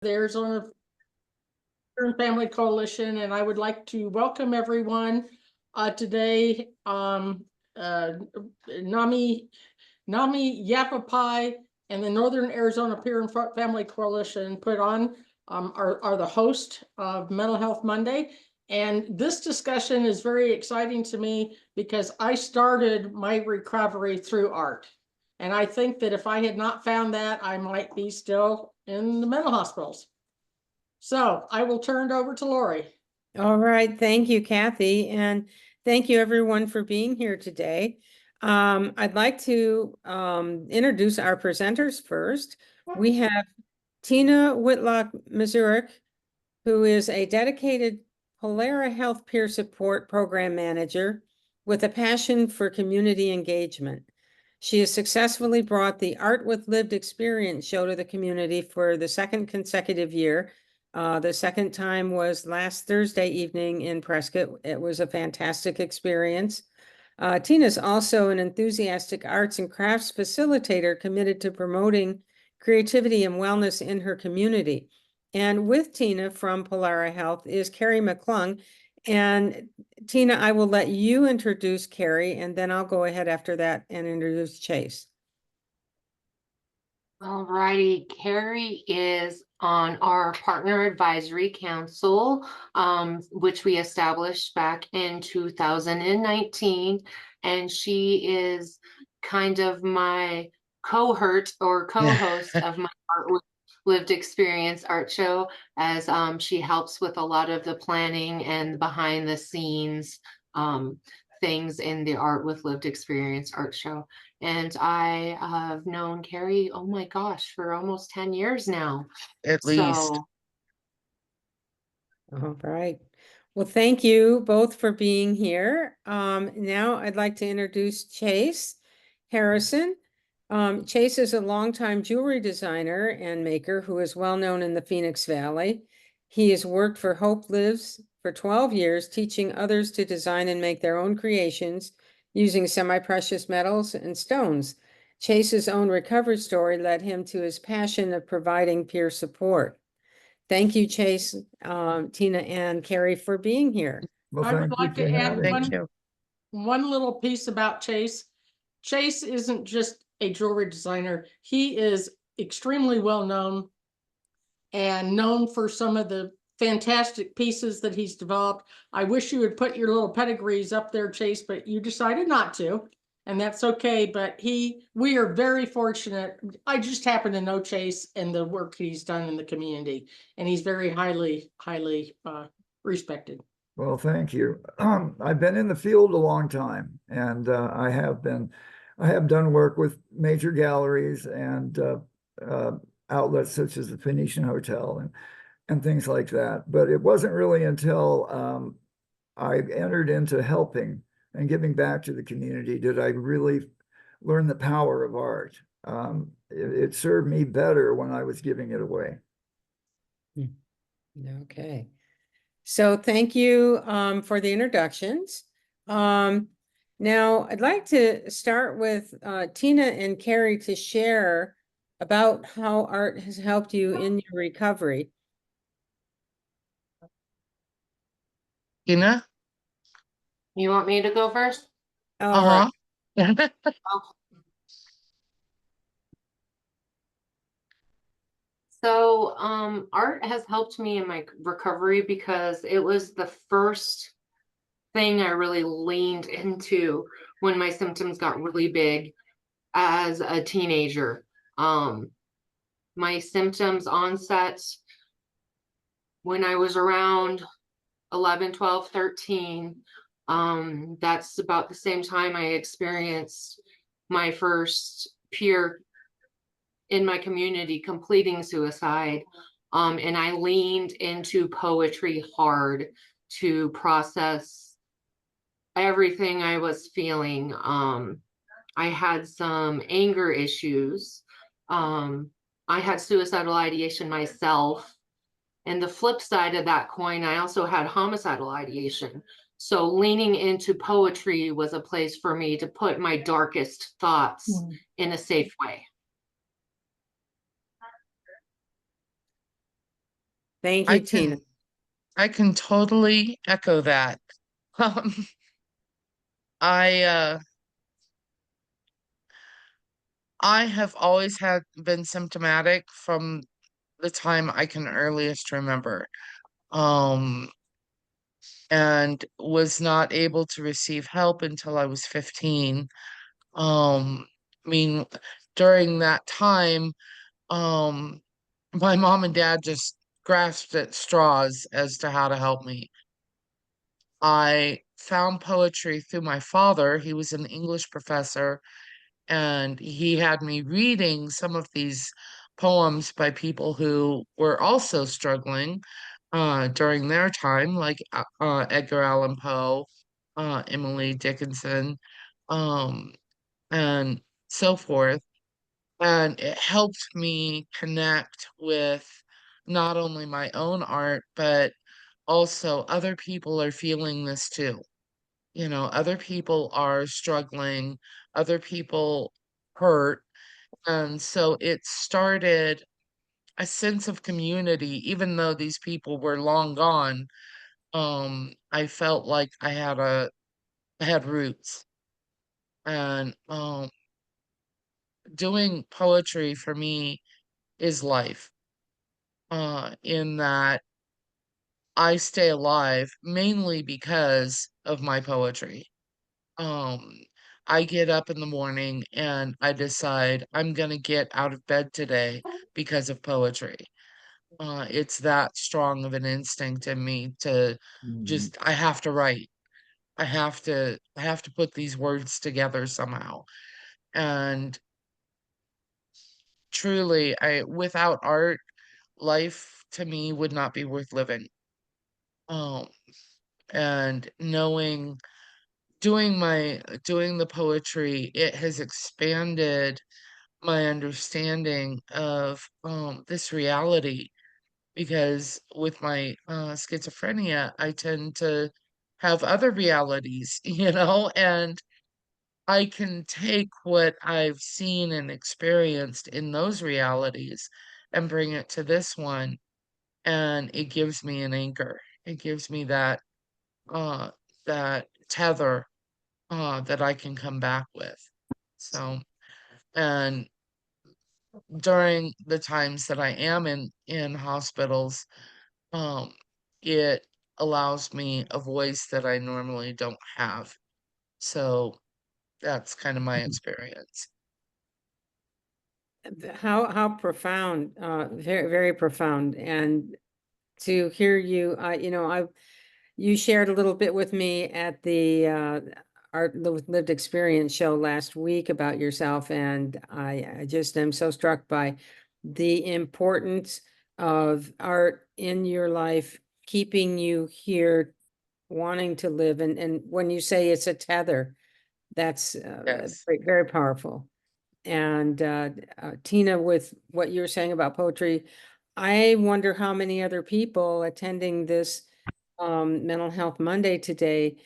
the Arizona Family Coalition, and I would like to welcome everyone today. Nami Yapapai and the Northern Arizona Peer and Family Coalition put on are the host of Mental Health Monday. And this discussion is very exciting to me because I started my recovery through art. And I think that if I had not found that, I might be still in the mental hospitals. So I will turn it over to Lori. All right, thank you, Kathy, and thank you everyone for being here today. I'd like to introduce our presenters first. We have Tina Whitlock Mazurek, who is a dedicated Polara Health Peer Support Program Manager with a passion for community engagement. She has successfully brought the Art with Lived Experience show to the community for the second consecutive year. The second time was last Thursday evening in Prescott. It was a fantastic experience. Tina's also an enthusiastic arts and crafts facilitator committed to promoting creativity and wellness in her community. And with Tina from Polara Health is Carrie McClung. And Tina, I will let you introduce Carrie, and then I'll go ahead after that and introduce Chase. All righty, Carrie is on our Partner Advisory Council, which we established back in 2019. And she is kind of my cohort or co-host of my Art with Lived Experience art show, as she helps with a lot of the planning and behind the scenes things in the Art with Lived Experience art show. And I have known Carrie, oh my gosh, for almost 10 years now. At least. So, All right. Well, thank you both for being here. Now I'd like to introduce Chase Harrison. Chase is a longtime jewelry designer and maker who is well known in the Phoenix Valley. He has worked for Hope Lives for 12 years, teaching others to design and make their own creations using semi-precious metals and stones. Chase's own recovery story led him to his passion of providing peer support. Thank you, Chase, Tina, and Carrie for being here. Well, I would like to add Thank you. one little piece about Chase. Chase isn't just a jewelry designer. He is extremely well known and known for some of the fantastic pieces that he's developed. I wish you would put your little pedigrees up there, Chase, but you decided not to, and that's okay. But we are very fortunate. I just happen to know Chase and the work he's done in the community, and he's very highly respected. Well, thank you. I've been in the field a long time, and I have done work with major galleries and outlets such as the Phoenician Hotel and things like that. But it wasn't really until I entered into helping and giving back to the community did I really learn the power of art. It served me better when I was giving it away. Okay. So thank you for the introductions. Now I'd like to start with Tina and Carrie to share about how art has helped you in your recovery. Tina? you want me to go first? All right. So, art has helped me in my recovery because it was the first thing I really leaned into when my symptoms got really big as a teenager. My symptoms onset when I was around 11, 12, 13. That's about the same time I experienced my first peer in my community completing suicide. And I leaned into poetry hard to process everything I was feeling. I had some anger issues. I had suicidal ideation myself. And the flip side of that coin, I also had homicidal ideation. So leaning into poetry was a place for me to put my darkest thoughts in a safe way. Thank I you, Tina. can totally echo that. Um, I I have always been symptomatic from the time I can earliest remember. Um, and was not able to receive help until I was 15. I mean, during that time, um, my mom and dad just grasped at straws as to how to help me. I found poetry through my father. He was an English professor, and he had me reading some of these poems by people who were also struggling during their time, like Edgar Allan Poe, Emily Dickinson, um, and so forth. And it helped me connect with not only my own art, but also other people are feeling this too. You know, other people are struggling, other people hurt. And so it started a sense of community, even though these people were long gone. I felt like I had roots. And doing poetry for me is life. In that I stay alive mainly because of my poetry. Um, I get up in the morning and I decide I'm gonna get out of bed today because of poetry. It's that strong of an instinct in me to Mhm. just I have to write. I have to put these words together somehow. And truly, I without art, life to me would not be worth living. Um, and doing the poetry, it has expanded my understanding of this reality, because with my schizophrenia I tend to have other realities, you know, and I can take what I've seen and experienced in those realities and bring it to this one, and it gives me an anchor. It gives me uh that tether that I can come back with. So, and during the times that I am in hospitals, um, it allows me a voice that I normally don't have. So that's kind of my experience. How profound, very, very profound. And to hear you, you shared a little bit with me at the Art Lived Experience show last week about yourself, and I just am so struck by the importance of art in your life, keeping you here, wanting to live. And when you say it's a tether, that's Yes. very, very powerful. And Tina, with what you were saying about poetry, I wonder how many other people attending this Mental Health Monday today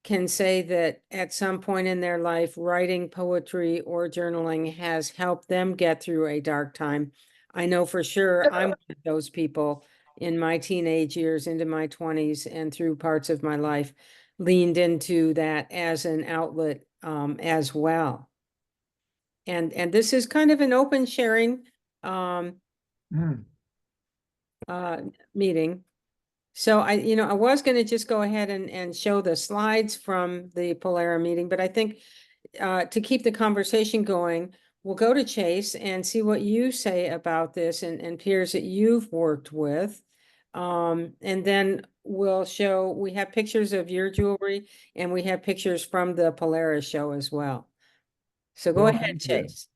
can say that at some point in their life, writing poetry or journaling has helped them get through a dark time. I know for sure I'm one of those people in my teenage years, into my 20s, and through parts of my life, leaned into that as an outlet as well. And this is kind of an open sharing Mm. meeting. So I was going to just go ahead and show the slides from the Polera meeting, but I think to keep the conversation going, we'll go to Chase and see what you say about this and peers that you've worked with. And then we have pictures of your jewelry and we have pictures from the Polaris show as well. So go Well, ahead, thank you. Chase.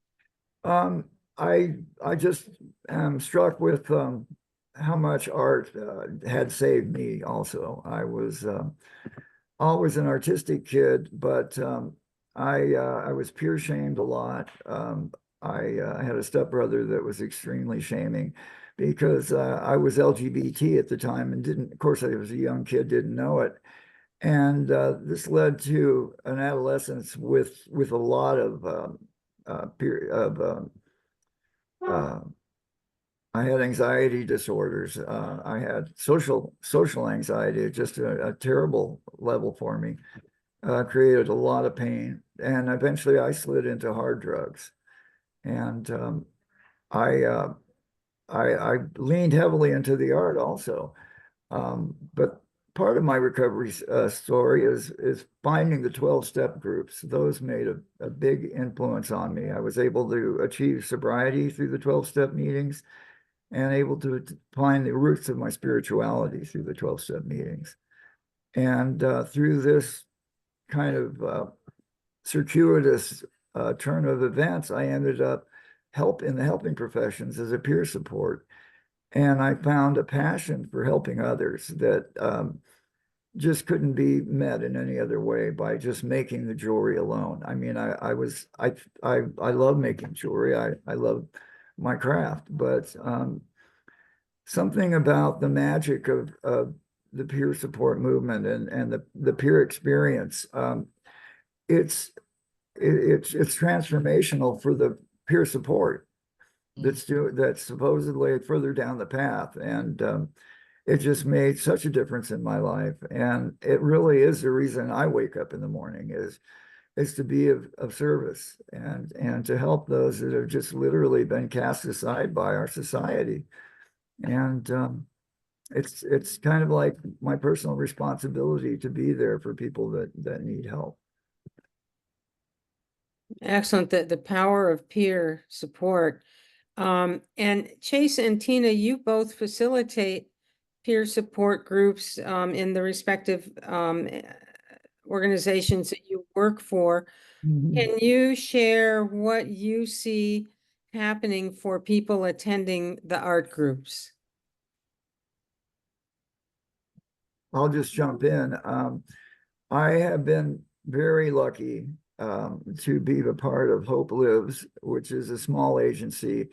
Um, I just am struck with how much art had saved me also. I was always an artistic kid, but I was peer shamed a lot. I had a stepbrother that was extremely shaming because I was LGBT at the time and didn't, of course, I was a young kid, didn't know it. And this led to an adolescence with a lot of peer of uh, I had anxiety disorders. I had social anxiety, just a terrible level for me. Created a lot of pain, and eventually I slid into hard drugs. And I, uh, I leaned heavily into the art also. But part of my recovery story is finding the 12-step groups. Those made a big influence on me. I was able to achieve sobriety through the 12-step meetings, and able to find the roots of my spirituality through the 12-step meetings. And through this kind of circuitous turn of events, I ended up in the helping professions as a peer support. And I found a passion for helping others that just couldn't be met in any other way by just making the jewelry alone. I mean, I love making jewelry. I love my craft, but something about the magic of the peer support movement and the peer experience, it's transformational for the peer support that's supposedly further down the path. And it just made such a difference in my life. And it really is the reason I wake up in the morning is to be of service and to help those that have just literally been cast aside by our society. And it's kind of like my personal responsibility to be there for people that need help. Excellent. The power of peer support. And Chase and Tina, you both facilitate peer support groups in the respective organizations that you work for. Can you share what you see happening for people attending the art groups? I'll just jump in. I have been very lucky to be a part of Hope Lives, which is a small agency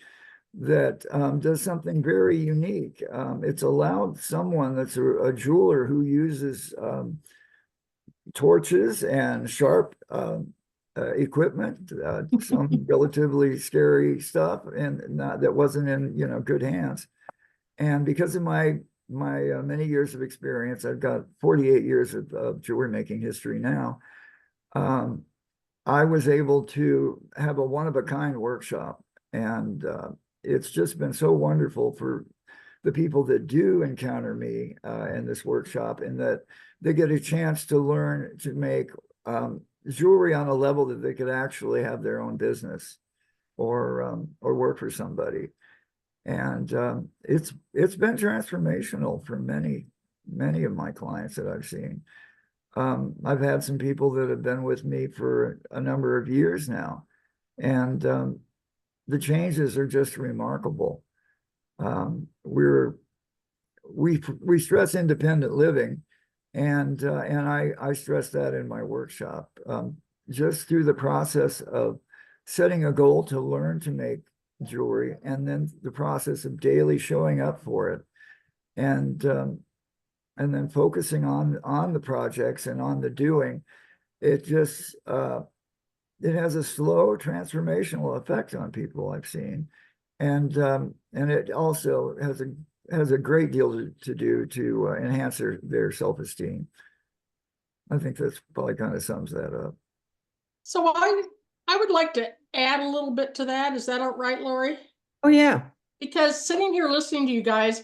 that does something very unique. It's allowed someone that's a jeweler who uses torches and sharp equipment, some relatively scary stuff, and that wasn't in good hands. And because of my many years of experience, I've got 48 years of jewelry making history now. I was able to have a one-of-a-kind workshop, and it's just been so wonderful for the people that do encounter me in this workshop, and that they get a chance to learn to make jewelry on a level that they could actually have their own business or work for somebody. And it's been transformational for many of my clients that I've seen. I've had some people that have been with me for a number of years now, and the changes are just remarkable. We stress independent living, and I stress that in my workshop. Just through the process of setting a goal to learn to make jewelry, and then the process of daily showing up for it, and then focusing on the projects and on the doing, it just it has a slow transformational effect on people I've seen, and it also has a great deal to do to enhance their self-esteem. I think that's probably kind of sums that up. So I would like to add a little bit to that. Is that all right, Lori? Oh, yeah. Because sitting here listening to you guys,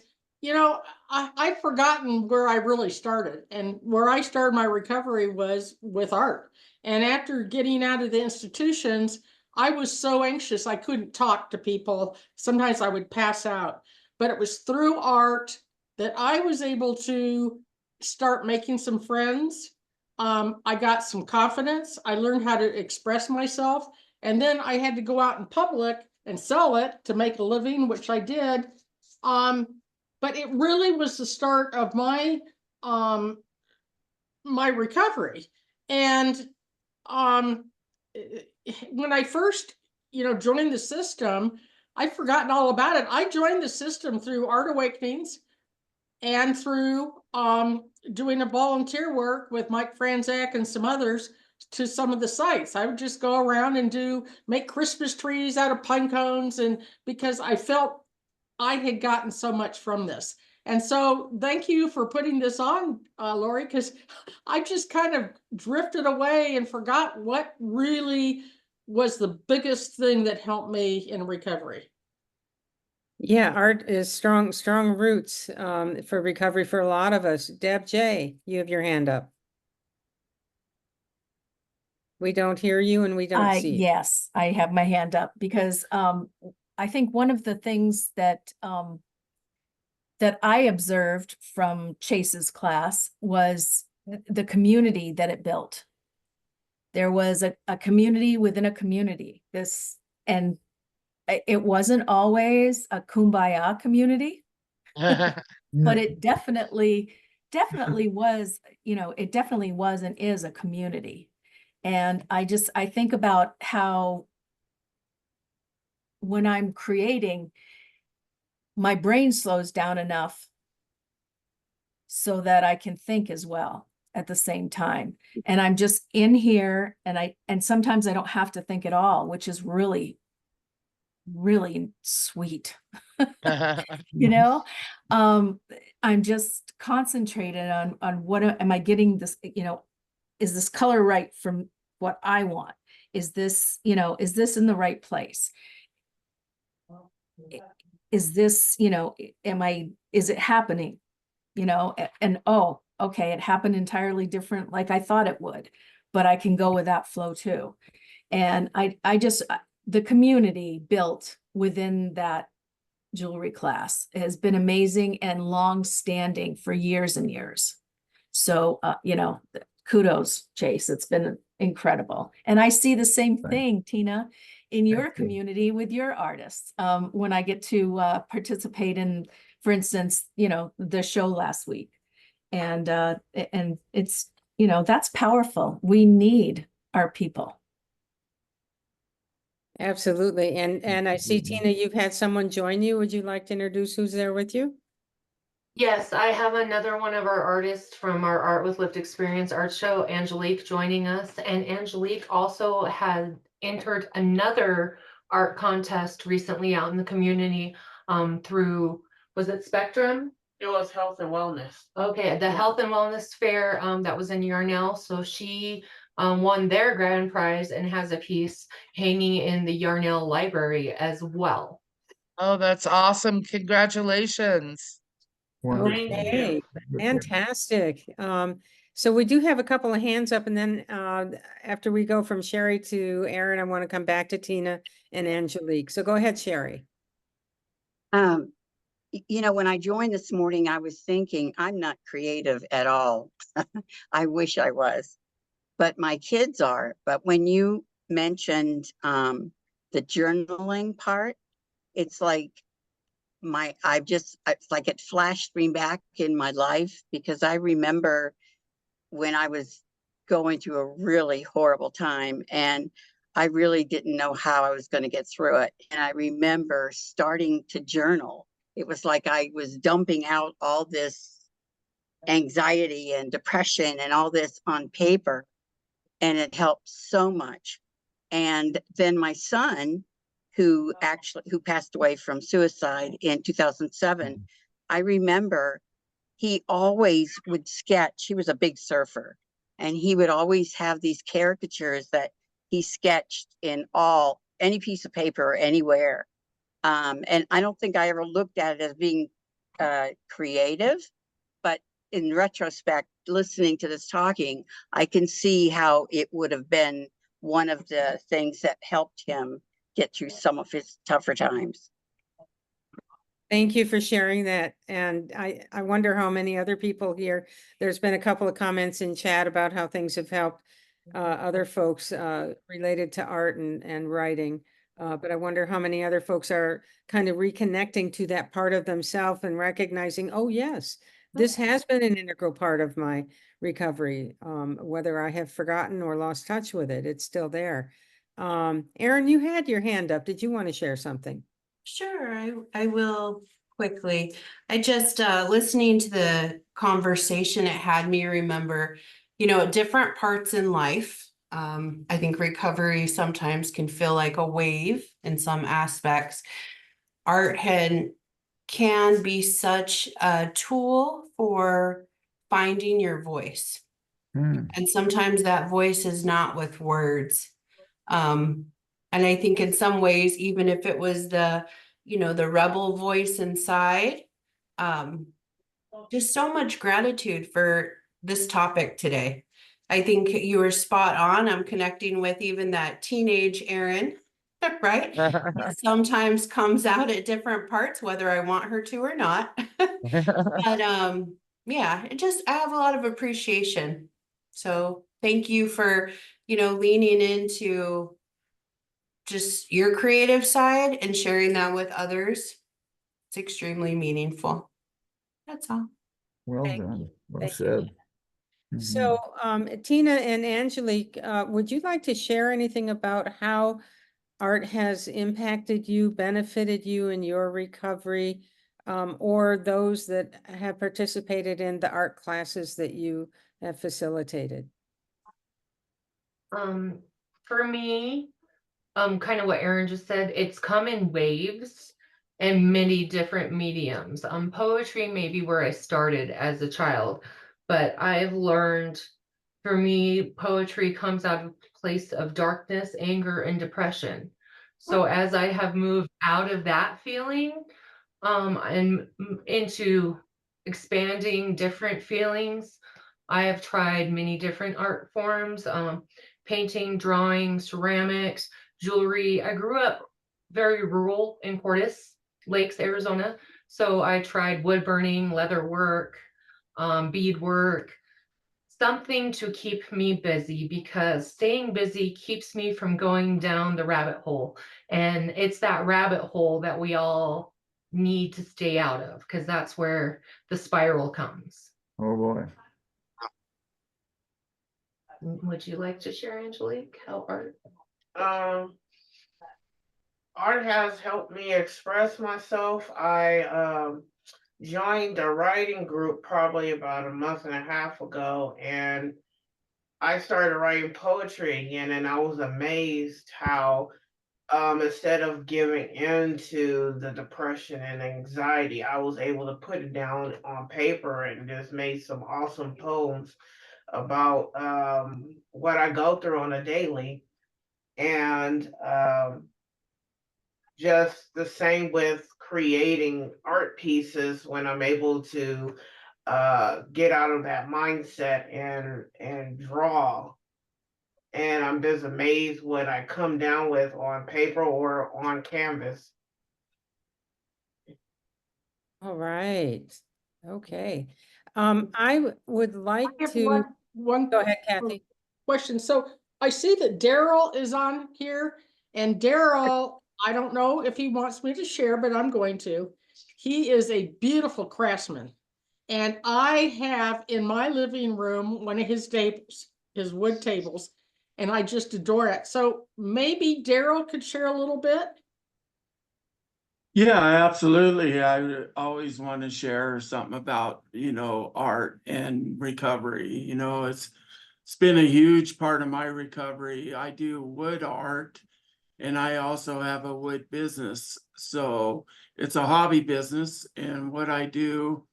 I've forgotten where I really started, and where I started my recovery was with art. And after getting out of the institutions, I was so anxious I couldn't talk to people. Sometimes I would pass out, but it was through art that I was able to start making some friends. I got some confidence. I learned how to express myself, and then I had to go out in public and sell it to make a living, which I did. But it really was the start of my my recovery. And when I first joined the system, I'd forgotten all about it. I joined the system through Art Awakenings and through doing a volunteer work with Mike Franzak and some others to some of the sites. I would just go around and make Christmas trees out of pine cones, and because I felt I had gotten so much from this. And so thank you for putting this on, Lori, because I just kind of drifted away and forgot what really was the biggest thing that helped me in recovery. Yeah, art is strong roots for recovery for a lot of us. Deb J, you have your hand up. We don't hear you and we don't see you. Yes, I have my hand up because I think one of the things that that I observed from Chase's class was the community that it built. There was a community within a community. And it wasn't always a kumbaya community, but it definitely was, it definitely was and is a community. And I think about how when I'm creating, my brain slows down enough so that I can think as well at the same time. And I'm just in here and sometimes I don't have to think at all, which is really, really sweet. I'm just concentrated on what am I getting this, is this color right from what I want? Is this, is this in the right place? Is this, is it happening? And oh, okay, it happened entirely different like I thought it would, but I can go with that flow too. And the community built within that jewelry class has been amazing and long-standing for years and years. So, kudos, Chase. It's been incredible. And I see the same thing, Tina, in your community with your artists. When I get to participate in, for instance, the show last week. And it's, that's powerful. We need our people. Absolutely. And I see, Tina, you've had someone join you. Would you like to introduce who's there with you? Yes, I have another one of our artists from our Art with Lived Experience art show, Angelique, joining us. And Angelique also had entered another art contest recently out in the community through, was it Spectrum? It was health and wellness. Okay, the Health and Wellness Fair that was in Yarnell. So she won their grand prize and has a piece hanging in the Yarnell Library as well. Oh, that's awesome. Congratulations. Wonderful. Okay, fantastic. So we do have a couple of hands up, and then after we go from Sherry to Aaron, I want to come back to Tina and Angelique. So go ahead, Sherry. When I joined this morning, I was thinking I'm not creative at all. I wish I was, but my kids are. But when you mentioned the journaling part, it's like it's like it flashed me back in my life, because I remember when I was going through a really horrible time and I really didn't know how I was going to get through it. And I remember starting to journal. It was like I was dumping out all this anxiety and depression and all this on paper, and it helped so much. And then my son, who passed away from suicide in 2007, I remember he always would sketch. He was a big surfer, and he would always have these caricatures that he sketched in any piece of paper anywhere. And I don't think I ever looked at it as being creative, but in retrospect, listening to this talking, I can see how it would have been one of the things that helped him get through some of his tougher times. Thank you for sharing that. And I wonder how many other people here, there's been a couple of comments in chat about how things have helped other folks related to art and writing. But I wonder how many other folks are kind of reconnecting to that part of themselves and recognizing, oh yes, this has been an integral part of my recovery. Whether I have forgotten or lost touch with it, it's still there. Erin, you had your hand up. Did you want to share something? Sure, I will quickly. I just listening to the conversation, it had me remember, at different parts in life. I think recovery sometimes can feel like a wave in some aspects. Art had can be such a tool for finding your voice. Hmm. And sometimes that voice is not with words. And I think in some ways, even if it was the, the rebel voice inside, just so much gratitude for this topic today. I think you were spot on. I'm connecting with even that teenage Erin, right? That sometimes comes out at different parts, whether I want her to or not. But yeah, I have a lot of appreciation. So thank you for, leaning into just your creative side and sharing that with others. It's extremely meaningful. That's all. Well Thank done. you. Well Thank you, said. Mhm. So, Tina and Angelique, would you like to share anything about how art has impacted you, benefited you in your recovery, or those that have participated in the art classes that you have facilitated? For me, kind of what Erin just said, it's come in waves and many different mediums. Poetry may be where I started as a child, but I've learned, for me, poetry comes out of a place of darkness, anger, and depression. So as I have moved out of that feeling, and into expanding different feelings, I have tried many different art forms, painting, drawing, ceramics, jewelry. I grew up very rural in Cordes Lakes, Arizona. So I tried wood burning, leather work, bead work, something to keep me busy, because staying busy keeps me from going down the rabbit hole. And it's that rabbit hole that we all need to stay out of, because that's where the spiral comes. Oh, boy. Would you like to share, Angelique, how art? Art has helped me express myself. I joined a writing group probably about a month and a half ago, and I started writing poetry again, and I was amazed how instead of giving in to the depression and anxiety, I was able to put it down on paper and just made some awesome poems about what I go through on a daily. And just the same with creating art pieces, when I'm able to get out of that mindset and draw. And I'm just amazed what I come down with on paper or on canvas. All right. Okay. Would like I have to, one go ahead, Kathy. question. So I see that Daryl is on here, and Daryl, I don't know if he wants me to share, but I'm going to. He is a beautiful craftsman. And I have in my living room one of his tables, his wood tables, and I just adore it. So maybe Daryl could share a little bit. Yeah, absolutely. I would always want to share something about, art and recovery. It's been a huge part of my recovery. I do wood art, and I also have a wood business. So it's a hobby business. And what I do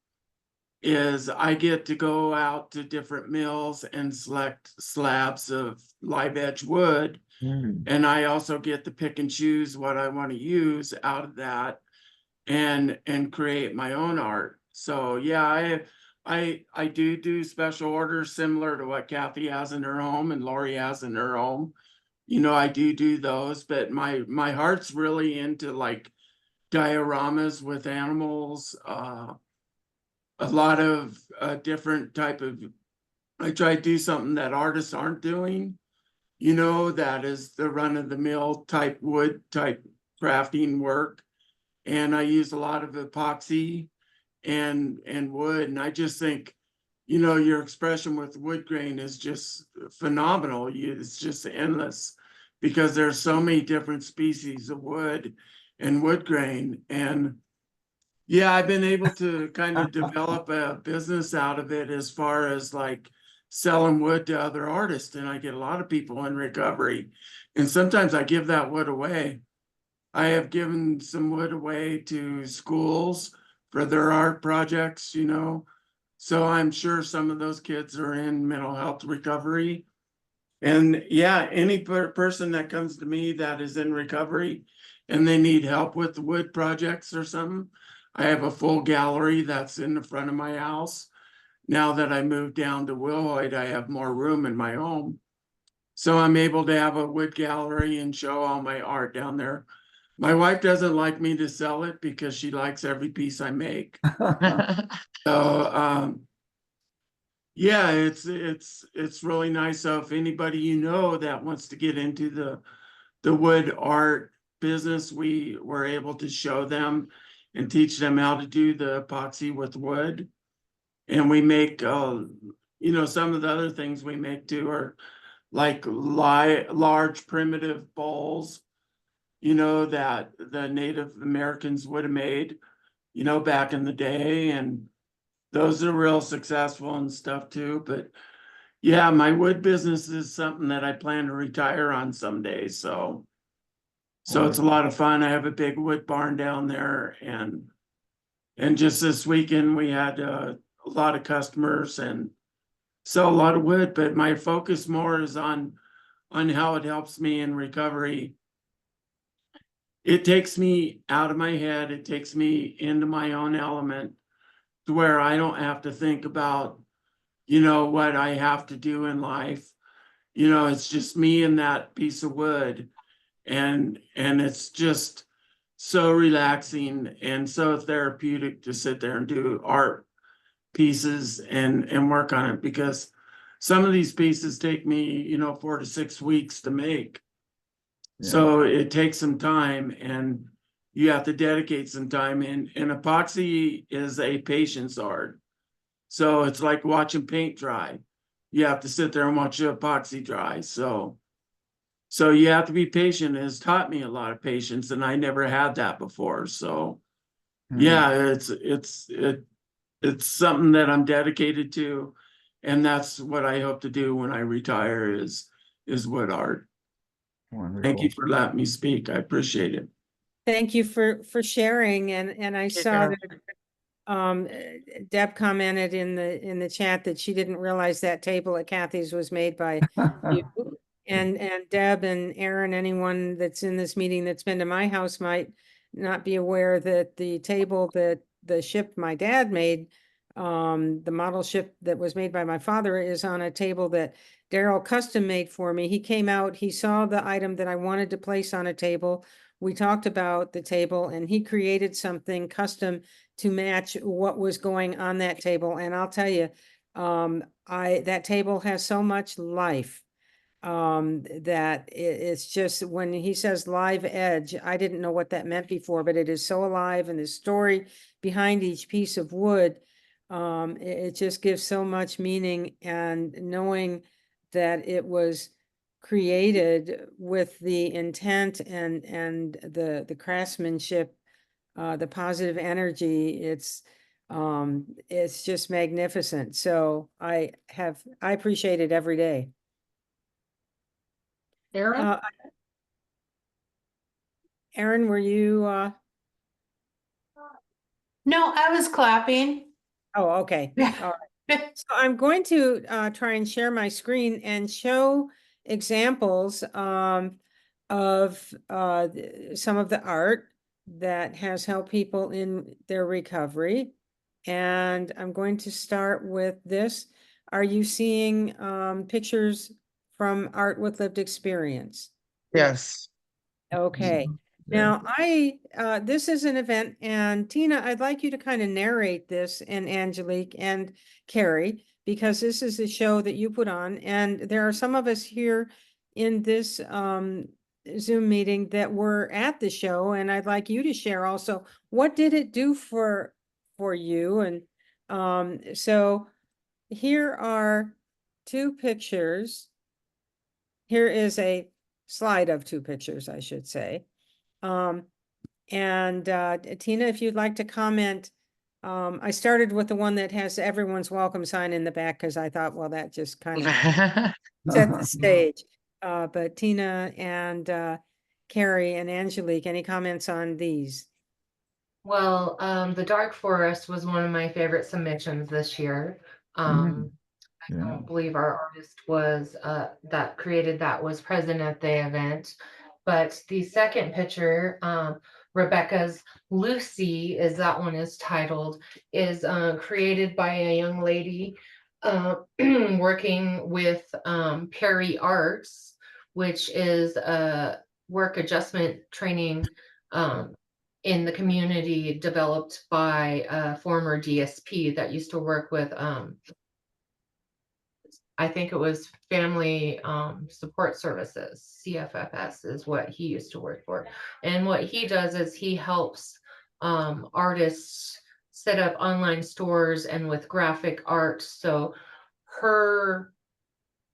is I get to go out to different mills and select slabs of live edge wood. Hmm. And I also get to pick and choose what I want to use out of that and create my own art. So yeah, I do special orders similar to what Kathy has in her home and Lori has in her home. I do those, but my heart's really into like dioramas with animals, a lot of different type of, I try to do something that artists aren't doing, that is the run of the mill type wood type crafting work. And I use a lot of epoxy and wood. And I just think, your expression with wood grain is just phenomenal. It's just endless, because there's so many different species of wood and wood grain. And yeah, I've been able to kind of develop a business out of it, as far as like selling wood to other artists. And I get a lot of people in recovery. And sometimes I give that wood away. I have given some wood away to schools for their art projects, you know. So I'm sure some of those kids are in mental health recovery. And yeah, any person that comes to me that is in recovery and they need help with the wood projects or something, I have a full gallery that's in the front of my house. Now that I moved down to Wilhoit, I have more room in my home. So I'm able to have a wood gallery and show all my art down there. My wife doesn't like me to sell it because she likes every piece I make. So yeah, it's really nice. So if anybody you know that wants to get into the wood art business, we were able to show them and teach them how to do the epoxy with wood. And we make you know, some of the other things we make too are like large primitive bowls, you know, that the Native Americans would have made, you know, back in the day. And those are real successful and stuff too. But yeah, my wood business is something that I plan to retire on someday. So it's a lot of fun. I have a big wood barn down there, and just this weekend we had a lot of customers and sell a lot of wood, but my focus more is on how it helps me in recovery. It takes me out of my head. It takes me into my own element to where I don't have to think about, you know, what I have to do in life. You know, it's just me and that piece of wood. And it's just so relaxing and so therapeutic to sit there and do art pieces and work on it, because some of these pieces take me, you know, 4 to 6 weeks to make. So it takes some time, and you have to dedicate some time. And epoxy is a patience art. So it's like watching paint dry. You have to sit there and watch the epoxy dry. So you have to be patient. It has taught me a lot of patience, and I never had that before. So yeah, it's something that I'm dedicated to, and that's what I hope to do when I retire is wood art. Wonderful. Thank you for letting me speak. I appreciate it. Thank you for sharing, and I saw Deb. that Deb commented in the chat that she didn't realize that table at Kathy's was made by you. And Deb and Aaron, anyone that's in this meeting that's been to my house might not be aware that the table that the ship my dad made, the model ship that was made by my father, is on a table that Daryl custom made for me. He came out, he saw the item that I wanted to place on a table. We talked about the table, and he created something custom to match what was going on that table. And I'll tell you, that table has so much life that it's just, when he says live edge, I didn't know what that meant before, but it is so alive, and the story behind each piece of wood, it just gives so much meaning. And knowing that it was created with the intent and the craftsmanship, the positive energy, it's just magnificent. So I appreciate it every day. Aaron? Aaron, were you, No, I was clapping. oh, okay. All right. So I'm going to try and share my screen and show examples of some of the art that has helped people in their recovery. And I'm going to start with this. Are you seeing pictures from Art with Lived Experience? Yes. Okay. Now this is an event, and Tina, I'd like you to kind of narrate this, and Angelique and Carrie, because this is a show that you put on, and there are some of us here in this Zoom meeting that were at the show, and I'd like you to share also, what did it do for you? And so here are 2 pictures. Here is a slide of 2 pictures, I should say. And Tina, if you'd like to comment, I started with the one that has everyone's welcome sign in the back, because I thought, well, that just kind of set the stage. But Tina and Carrie and Angelique, any comments on these? Well, the Dark Forest was one of my favorite submissions this year. I Yeah. don't believe our artist was that created that was present at the event. But the second picture, Rebecca's Lucy, is that one is titled, is created by a young lady working with Perry Arts, which is a work adjustment training in the community developed by a former DSP that used to work with I think it was Family Support Services, CFFS is what he used to work for. And what he does is he helps artists set up online stores and with graphic art. So her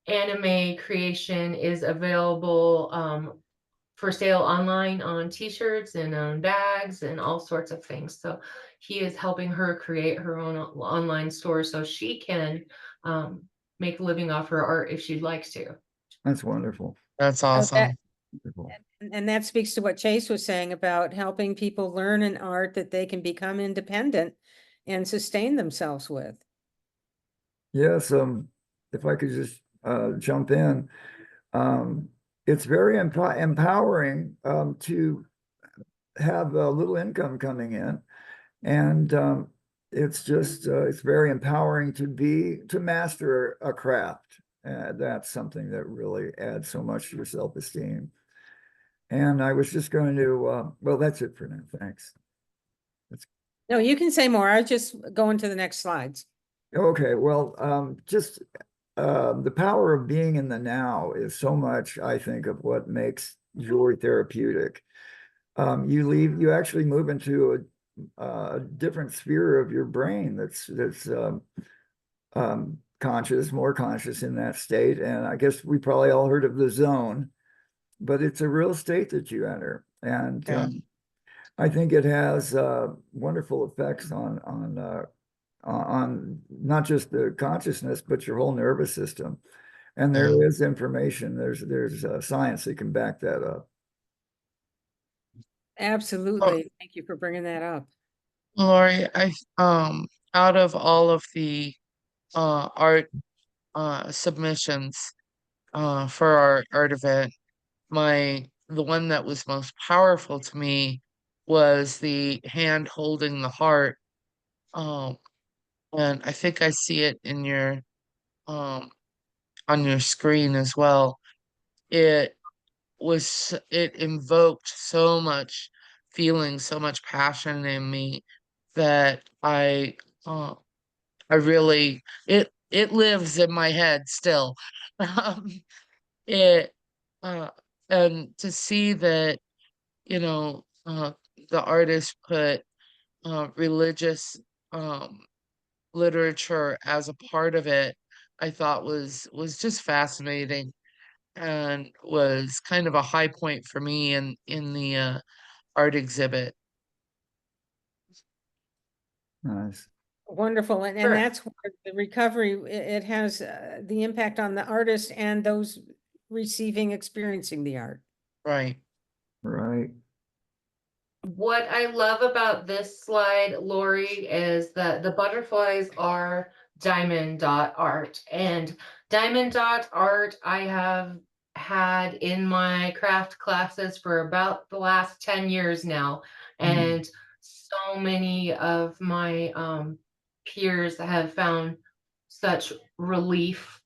anime creation is available for sale online on t-shirts and on bags and all sorts of things. So he is helping her create her own online store so she can make a living off her art if she'd like to. That's wonderful. That's that- awesome. Wonderful. And that speaks to what Chase was saying about helping people learn an art that they can become independent and sustain themselves with. Yes, if I could just jump in, it's very empowering to have a little income coming in, and it's just it's very empowering to master a craft. That's something that really adds so much to your self-esteem. And I was just going to well, that's it for now. Thanks. No, you can say more. I was just going to the next slides. Okay, well, just the power of being in the now is so much, I think, of what makes jewelry therapeutic. You actually move into a different sphere of your brain that's conscious, more conscious in that state. And I guess we probably all heard of the zone, but it's a real state that you enter. And Yeah. I think it has wonderful effects on not just the consciousness, but your whole nervous system. And there is information, there's science that can back that up. Absolutely. Thank you for bringing that up. Lori, out of all of the art submissions for our art event, the one that was most powerful to me was the hand holding the heart. And I think I see it in your on your screen as well. It invoked so much feeling, so much passion in me that I really it lives in my head still. Um, it uh and to see that, you know, the artist put religious literature as a part of it, I thought was just fascinating and was kind of a high point for me in the art exhibit. Nice. Wonderful. And Sure. that's where the recovery, it has the impact on the artist and those experiencing the art. Right. Right. What I love about this slide, Lori, is that the butterflies are diamond dot art. And diamond dot art I have had in my craft classes for about the last 10 years now. And so many of my peers have found such relief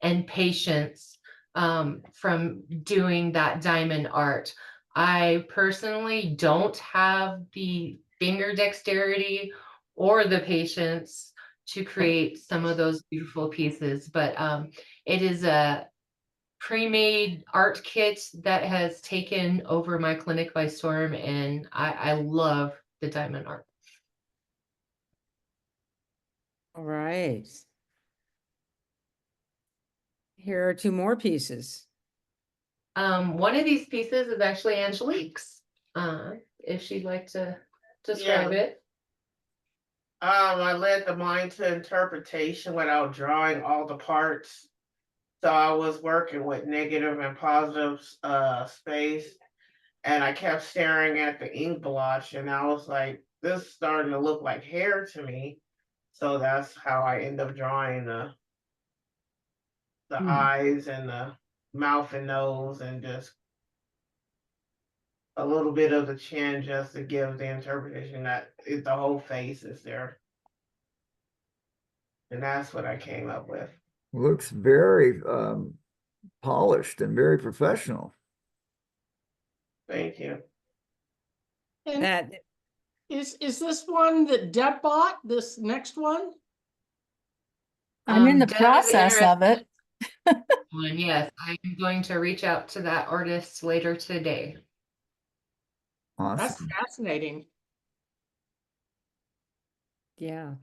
and patience from doing that diamond art. I personally don't have the finger dexterity or the patience to create some of those beautiful pieces, but it is a pre-made art kit that has taken over my clinic by storm, and I love the diamond art. All right. Here are two more pieces. One of these pieces is actually Angelique's, if she'd like to describe it. I led the mind to interpretation without drawing all the parts. So I was working with negative and positive space, and I kept staring at the ink blotch, and I was like, this starting to look like hair to me. So that's how I end up drawing the eyes and the mouth and nose and just a little bit of the chin just to give the interpretation that the whole face is there. And that's what I came up with. Looks very polished and very professional. Thank you. And That, is this one that Deb bought, this next one? I'm in the Deb is process of it. One, yes, I'm going to reach out to that artist later today. That's Awesome. fascinating. yeah,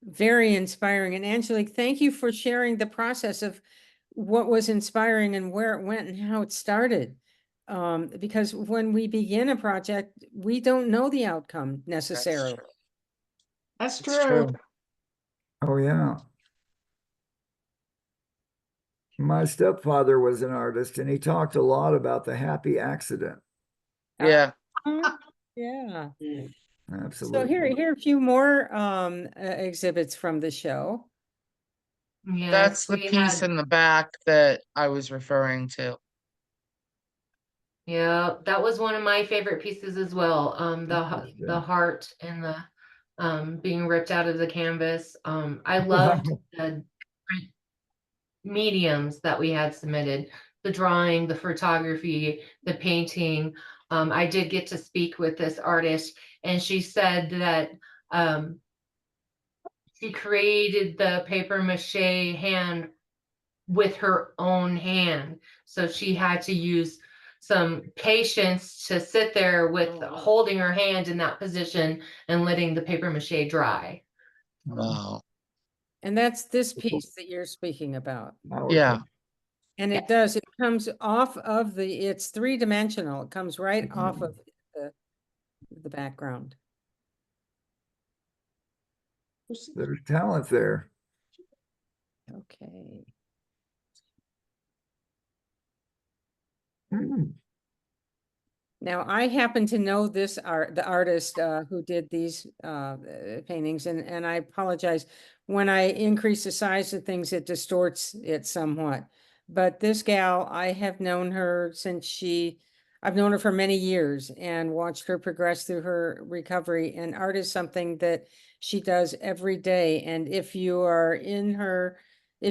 very inspiring. And Angelique, thank you for sharing the process of what was inspiring and where it went and how it started. Because when we begin a project, we don't know the outcome That's necessarily. true. That's It's true. Oh, yeah. My stepfather was an artist and he talked a lot about the happy accident. Yeah, Yeah. So Absolutely. here are a few more exhibits from the show. that's Yes, the we piece had, in the back that I was referring to. yeah, that was one of my favorite pieces as well. The Interesting. heart and the being ripped out of the canvas. I loved the different mediums that we had submitted, the drawing, the photography, the painting. I did get to speak with this artist, and she said that she created the paper mache hand with her own hand. So she had to use some patience to sit there with Oh, wow. holding her hand in that position and letting the paper mache dry. Wow. And that's this piece that you're speaking about. Yeah, And it does, it comes off of it's three-dimensional. It comes right off of the background. There's talent there. Okay. Mm. Now, I happen to know the artist who did these paintings, and I apologize. When I increase the size of things, it distorts it somewhat. But this gal, I have known her I've known her for many years and watched her progress through her recovery. And art is something that she does every day. And if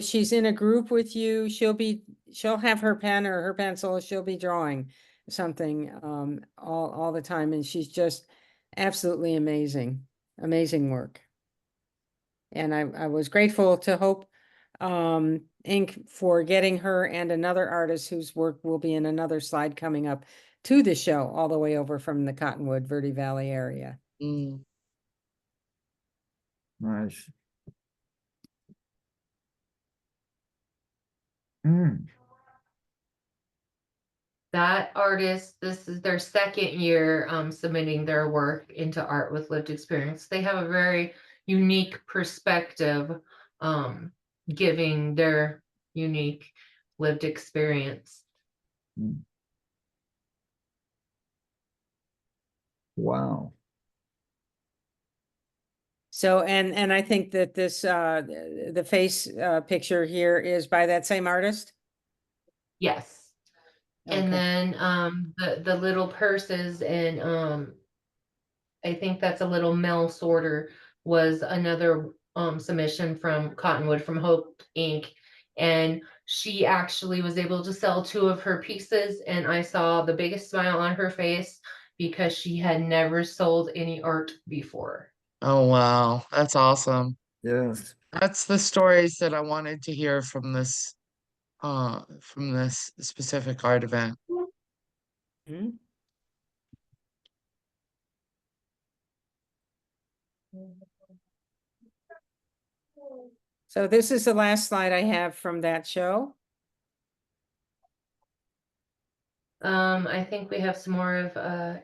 she's in a group with you, she'll have her pen or her pencil, she'll be drawing something all the time, and she's just absolutely amazing work. And I was grateful to Hope Inc. for getting her and another artist whose work will be in another slide coming up to the show, all the way over from the Cottonwood Verde Valley area. Nice. Mm. That artist, this is their second year submitting their work into Art with Lived Experience. They have a very unique perspective, giving their unique lived experience. Wow. So, and I think that this the face picture here is by that same artist. Yes. And Okay. then the little purses and I think that's a little mail sorter was another submission from Cottonwood from Hope Inc. And she actually was able to sell 2 of her pieces, and I saw the biggest smile on her face because she had never sold any art before. Oh, wow. That's awesome. Yes. That's the stories that I wanted to hear from this specific art event. Mhm. So this is the last slide I have from that show. I think we have some more of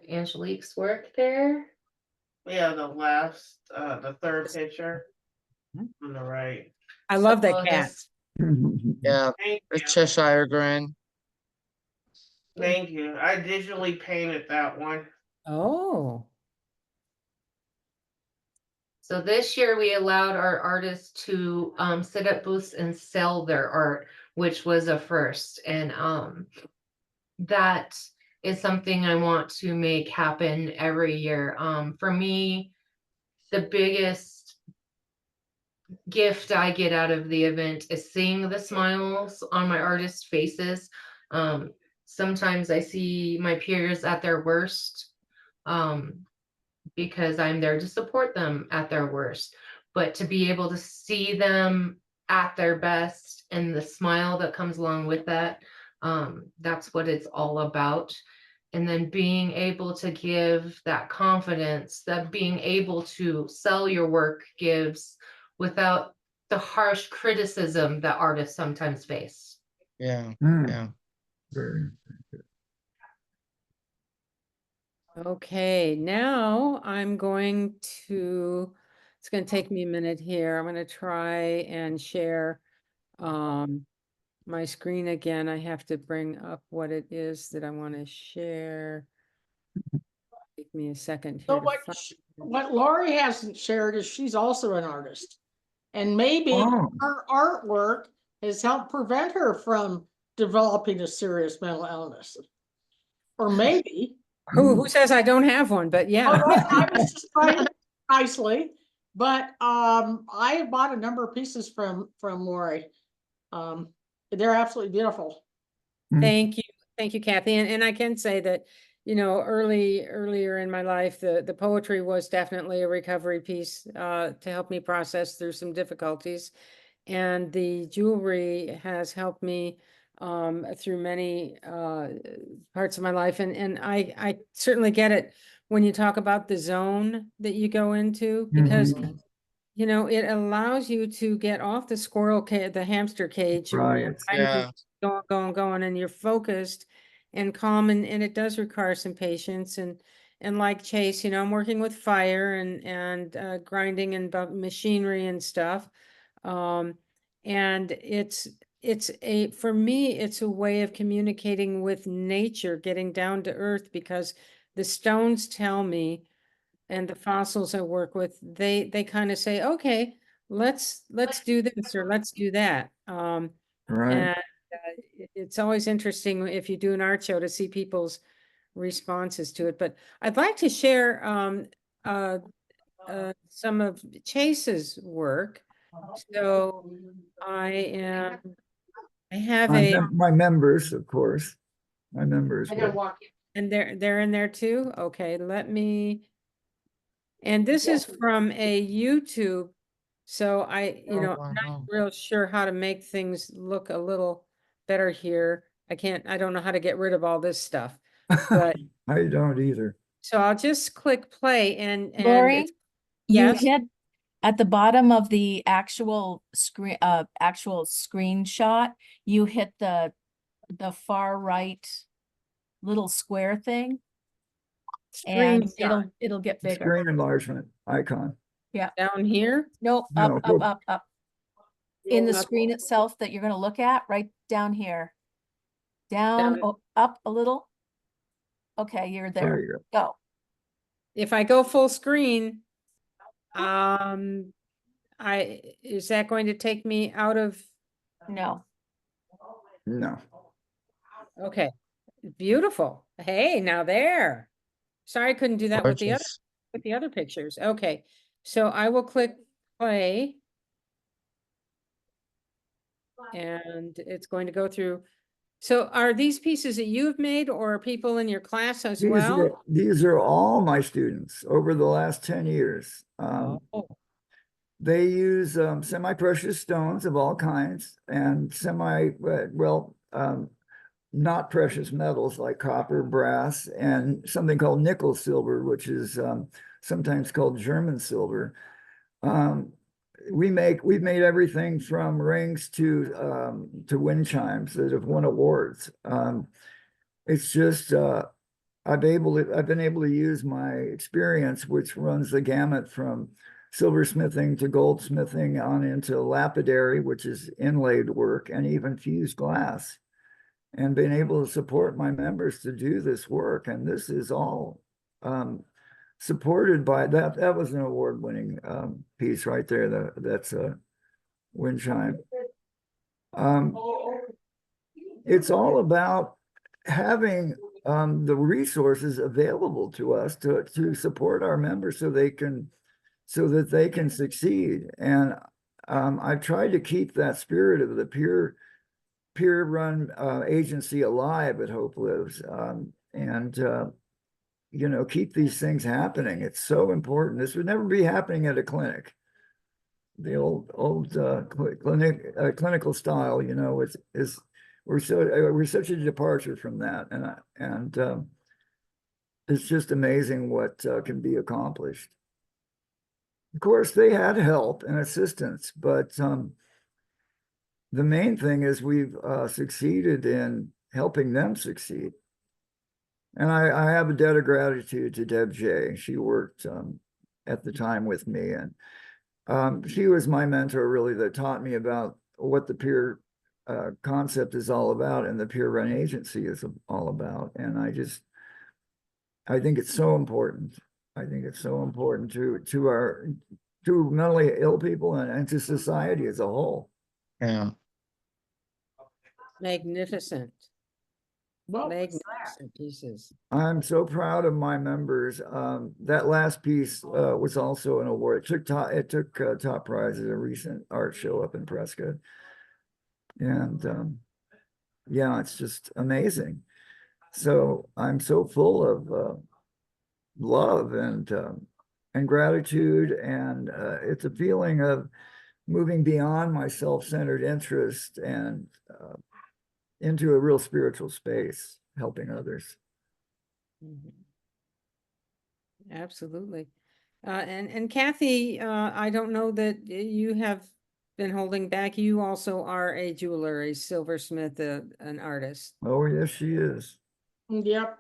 Angelique's work there. Yeah, the third picture on the right. I love that So cat. Yeah, Thank the you. Cheshire Grin. Thank you. I digitally painted that one. Oh, So this year we allowed our artists to set up booths and sell their art, which was a first. And that is something I want to make happen every year. For me, the biggest gift I get out of the event is seeing the smiles on my artists' faces. Sometimes I see my peers at their worst, because I'm there to support them at their worst. But to be able to see them at their best and the smile that comes along with that, that's what it's all about. And then being able to give that confidence that being able to sell your work gives without the harsh criticism that artists sometimes face. Yeah, Hmm, yeah. very. Okay, now I'm going to, it's going to take me a minute here. I'm going to try and share my screen again. I have to bring up what it is that I want to share. Give me a second So here. To what Lori hasn't shared is she's also an artist. And maybe Oh. her artwork has helped prevent her from developing a serious mental illness. Or maybe. who says I don't have one? But yeah. I was just trying nicely, but I have bought a number of pieces from Lori. They're absolutely beautiful. Thank you, Kathy. And I can say that, you know, earlier in my life, the poetry was definitely a recovery piece to help me process through some difficulties. And the jewelry has helped me through many parts of my life. And I certainly get it when you talk about the zone that you go into, because you know, it allows you to get off the the hamster cage. Right. Yeah. Going, and you're focused and calm, and it does require some patience. And like Chase, you know, I'm working with fire and grinding and machinery and stuff. And for me, it's a way of communicating with nature, getting down to earth, because the stones tell me, and the fossils I work with, they kind of say, okay, let's do this or let's do that. Right. And it's always interesting if you do an art show to see people's responses to it. But I'd like to share some of Chase's work. So I have My members, of course. My members. I gotta walk you. and they're in there too. Okay, and this is from a YouTube. So you know, I'm not Wow. real sure how to make things look a little better here. I don't know how to get rid of all this stuff, but I don't either. so I'll just click play and Lori, you yes. hit at the bottom of the actual screenshot, you hit the far right little square thing, and Screenshot. it'll get bigger. Screen enlargement icon. Down here. No, No, up, go- up, up, up. In the Up. screen itself that you're gonna look at, right down here. Down Down, it. up a little. Okay, you're There there. you go. Go. If I go full screen, is that going to take me out of? No. No. Okay, beautiful. Hey, now there. Sorry, I couldn't do that with Gorgeous. the other pictures. Okay, so I will click play. And it's going to go through. So are these pieces that you've made, or are people in your class as well? These are all my students over the last 10 years. Oh, They use semi-precious stones of all kinds and not precious metals like copper, brass, and something called nickel silver, which is sometimes called German silver. We've made everything from rings to wind chimes that have won awards. It's just I've been able to use my experience, which runs the gamut from silversmithing to goldsmithing on into lapidary, which is inlaid work, and even fused glass, and been able to support my members to do this work. And this is all supported by that. That was an award-winning piece right there. That's a wind chime. It's all about having the resources available to us to support our members so that they can succeed. And I've tried to keep that spirit of the peer run agency alive at Hope Lives, and you know, keep these things happening. It's so important. This would never be happening at a clinic. The old clinical style, you know, we're such a departure from that, and it's just amazing what can be accomplished. Of course, they had help and assistance, but the main thing is we've succeeded in helping them succeed. And I have a debt of gratitude to Deb J. She worked at the time with me, and she was my mentor, really, that taught me about what the peer concept is all about and the peer run agency is all about. And I think it's so important. I think it's so important to mentally ill people and to society as a whole. Yeah. Magnificent. Well, Magnificent pieces. I'm so proud of my members. That last piece was also an award. It took top prize at a recent art show up in Prescott. And yeah, it's just amazing. So I'm so full of love and gratitude, and it's a feeling of moving beyond my self-centered interest and into a real spiritual space, helping others. Mhm. Absolutely. And Kathy, I don't know that you have been holding back. You also are a jeweler, a silversmith, an artist. Oh, yes, she is. yep,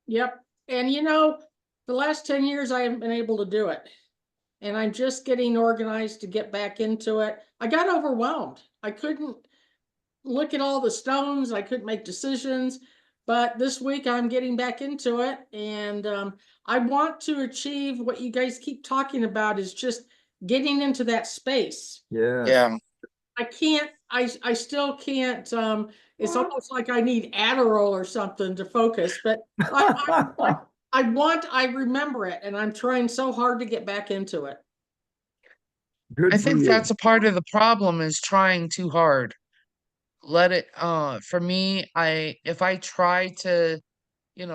yep. And you know, the last 10 years I haven't been able to do it. And I'm just getting organized to get back into it. I got overwhelmed. I couldn't look at all the stones. I couldn't make decisions. But this week I'm getting back into it. And I want to achieve what you guys keep talking about, is just getting into that space. Yes. Yeah. I still can't, it's almost like I need Adderall or something to focus, but I remember it, and I'm trying so hard to get back into it. Good I for think you. that's a part of the problem, is trying too hard. Let it, for me, if I try to,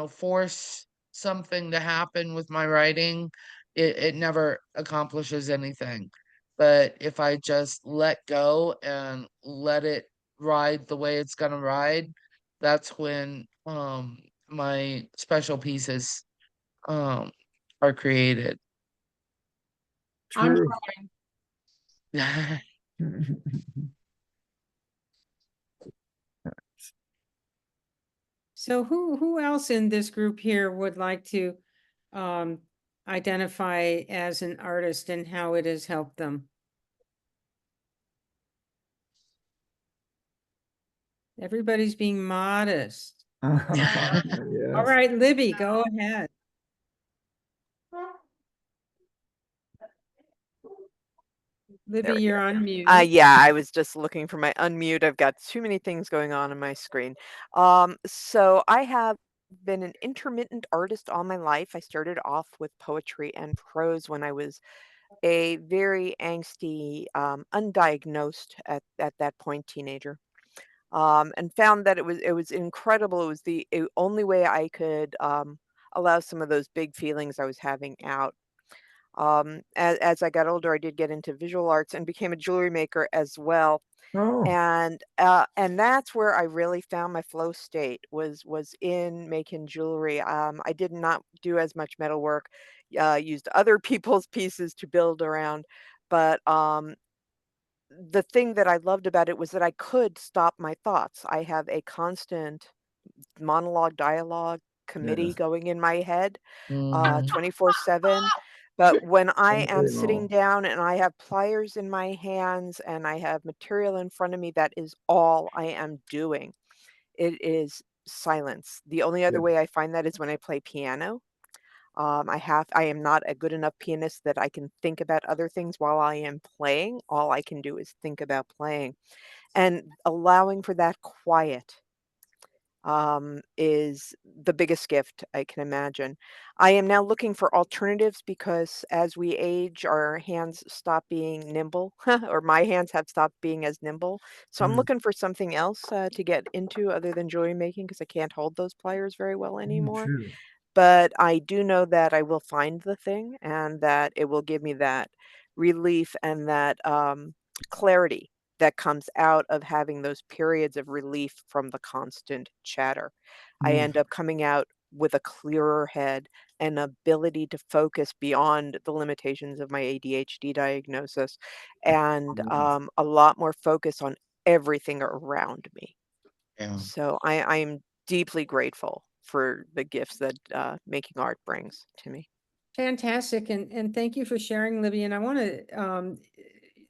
force something to happen with my writing, it never accomplishes anything. But if I just let go and let it ride the way it's gonna ride, that's when my special pieces are created. I'm True. trying. So who else in this group here would like to identify as an artist and how it has helped them? Everybody's being modest. All Yes. right, Libby, go ahead. Libby, we you're on mute. Yeah, I was just looking for my unmute. I've got too many things going on my screen. So I have been an intermittent artist all my life. I started off with poetry and prose when I was a very angsty, undiagnosed at that point teenager. And found that it was incredible. It was the only way I could allow some of those big feelings I was having out. As I got older, I did get into visual arts and became a jewelry maker as well. Oh, And that's where I really found my flow state was in making jewelry. I did not do as much metal work, used other people's pieces to build around, but the thing that I loved about it was that I could stop my thoughts. I have a constant monologue, dialogue, committee yes. going in my head, Mhm. 24/7. But when I am Very sitting well. down and I have pliers in my hands and I have material in front of me, that is all I am doing. It is silence. The only other Yeah. way I find that is when I play piano. I am not a good enough pianist that I can think about other things while I am playing. All I can do is think about playing. And allowing for that quiet is the biggest gift I can imagine. I am now looking for alternatives because as we age, our hands stop being nimble, or my hands have stopped being as nimble. So I'm Mm, looking for something else to get into other than jewelry making because I can't hold those pliers very well anymore. sure. But I do know that I will find the thing and that it will give me that relief and that clarity that comes out of having those periods of relief from the constant chatter. I Mm, end up coming out with a clearer head and ability to focus beyond the limitations of my ADHD diagnosis and yes. a lot more focus on everything around me. Yeah. So I am deeply grateful for the gifts that making art brings to me. Fantastic, and thank you for sharing, Libby. And I want to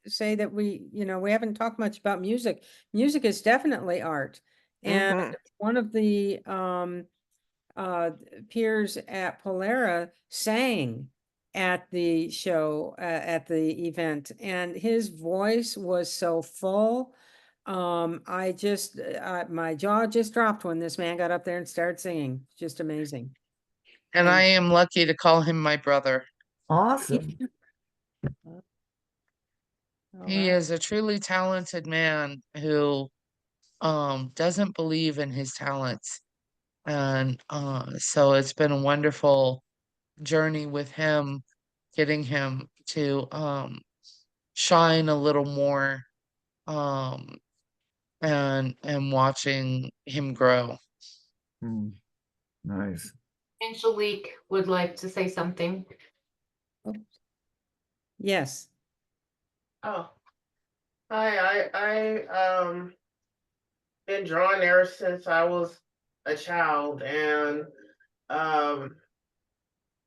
say that we haven't talked much about music. Music is definitely art, and Hmm. one of the peers at Polera sang at the show at the event, and his voice was so full. I just my jaw just dropped when this man got up there and started singing. Just amazing. And And I am lucky to call him my brother. Awesome. all He right. is a truly talented man who doesn't believe in his talents. And so it's been a wonderful journey with him, getting him to shine a little more um and watching him grow. Mm, nice. Angelique would like to say something. Yes. Oh, I been drawing ever since I was a child, and um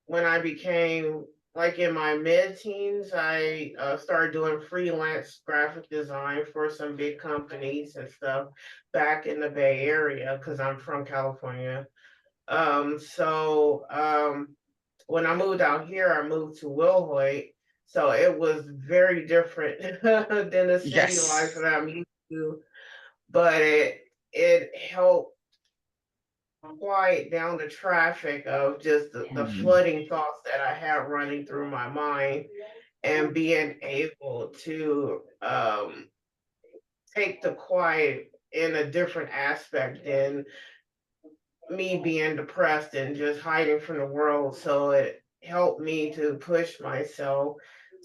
when I became like in my mid-teens, I started doing freelance graphic design for some big companies and stuff back in the Bay Area because I'm from California. So when I moved out here, I moved to Wilhoit, so it was very different than the city life Yes. that I'm used to. But it helped quiet down the traffic of just the Mm, flooding thoughts that I had running through my mind, and being able to take the quiet in a different aspect than me being depressed and just hiding from the world. So it helped me to push myself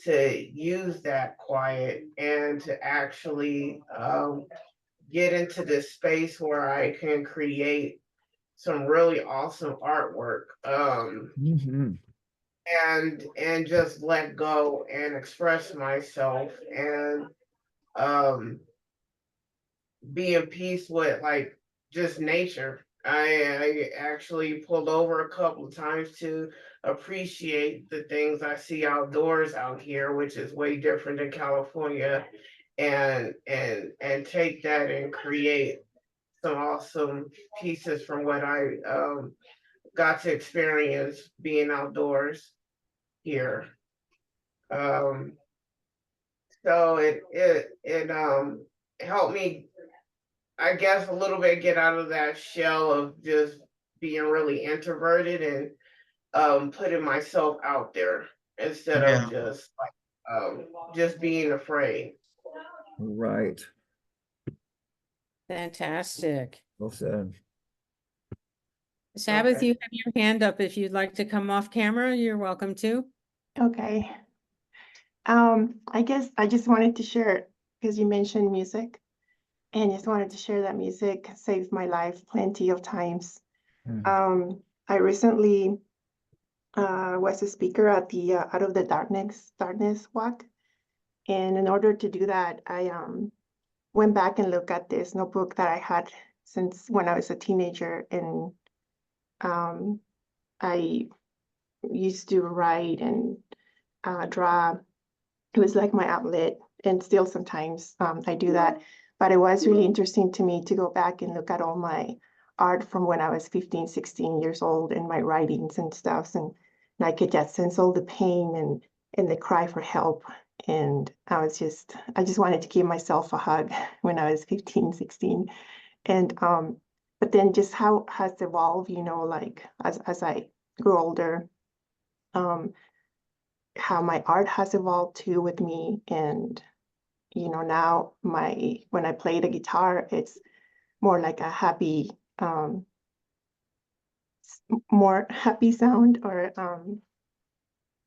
to use that quiet and to actually get into this space where I can create some really awesome artwork, mhm. and just let go and express myself, and um be in peace with like just nature. I actually pulled over a couple of times to appreciate the things I see outdoors out here, which is way different than California, and take that and create some awesome pieces from what I got to experience being outdoors here. Um, so it helped me, I guess, a little bit get out of that shell of just being really introverted, and putting myself out there instead of Yeah. just being afraid. Right. Fantastic. Well said. Sabbath, Okay. you have your hand up. If you'd like to come off camera, you're welcome to. Okay. I guess I just wanted to share because you mentioned music, and just wanted to share that music saved my life plenty of times. Mm, I recently was a speaker at the Out of the Darkness walk, and in order to do that, I went back and looked at this notebook that I had since when I was a teenager, and I used to write and draw. It was like my outlet, and still sometimes I do that. But it was really interesting to me to go back and look at all my art from when I was 15, 16 years old, and my writings and stuff, and and I could just sense all the pain and the cry for help. And I just wanted to give myself a hug when I was 15, 16. And but then just how it has evolved, like as I grew older, how my art has evolved too with me. And now when I play the guitar, it's more like a happy, more happy sound. Or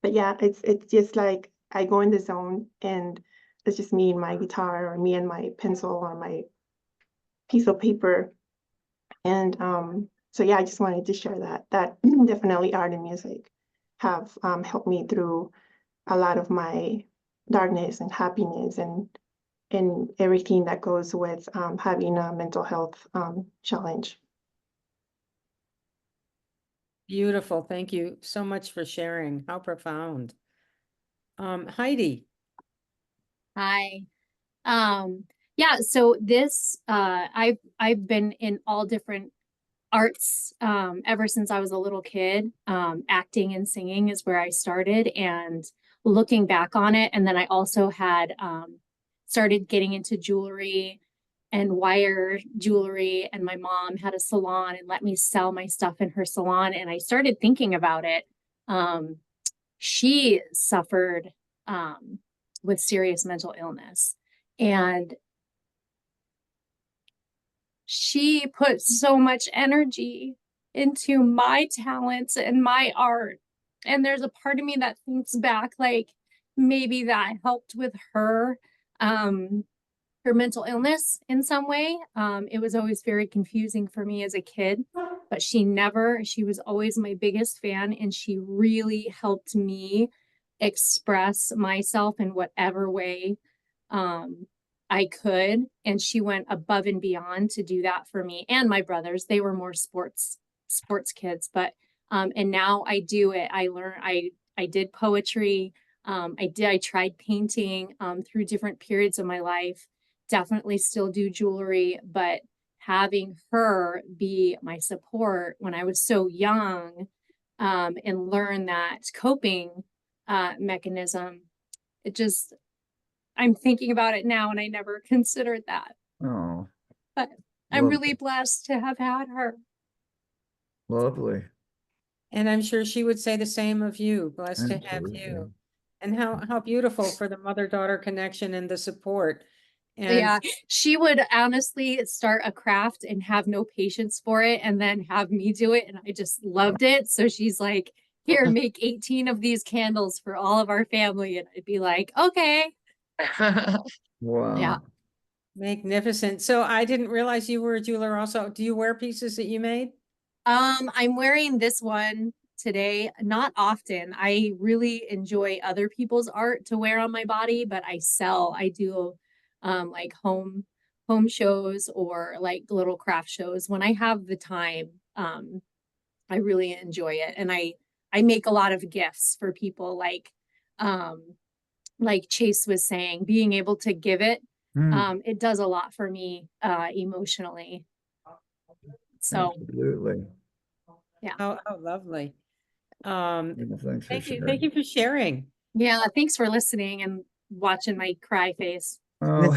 but yeah, it's just like I go in the zone, and it's just me and my guitar, or me and my pencil, or my piece of paper. And so yeah, I just wanted to share that definitely art and music have helped me through a lot of my darkness and happiness, and everything that goes with having a mental health challenge. Beautiful. Thank you so much for sharing. How profound. Heidi. Hi. Yeah, so this I've been in all different arts ever since I was a little kid. Acting and singing is where I started, and looking back on it, and then I also had started getting into jewelry and wire jewelry, and my mom had a salon and let me sell my stuff in her salon, and I started thinking about it. She suffered with serious mental illness, and she put so much energy into my talents and my art. And there's a part of me that thinks back, like maybe that helped with her mental illness in some way. It was always very confusing for me as a kid, but she was always my biggest fan, and she really helped me express myself in whatever way I could. And she went above and beyond to do that for me and my brothers. They were more sports kids, and now I do it. I did poetry. I tried painting through different periods of my life. Definitely still do jewelry, but having her be my support when I was so young, and learn that coping mechanism, I'm thinking about it now, and I never considered that. Oh, But I'm Love really that. blessed to have had her. lovely. And I'm sure she would say the same of you. Blessed to have Absolutely. you. And how beautiful for the mother-daughter connection and the support. And Yeah, she would honestly start a craft and have no patience for it, and then have me do it, and I just loved it. So she's like, here, make 18 of these candles for all of our family. And I'd be like, okay. Wow. Yeah. magnificent. So I didn't realize you were a jeweler also. Do you wear pieces that you made? I'm wearing this one today, not often. I really enjoy other people's art to wear on my body, but I do like home shows, or like little craft shows when I have the time. I really enjoy it. And I make a lot of gifts for people, like Chase was saying, being able to give it, it does a lot for me emotionally. So Absolutely. yeah. Oh, lovely. Yeah, thanks for Thank you. sharing. Thank you for sharing. Yeah, thanks for listening and watching my cry face. Oh.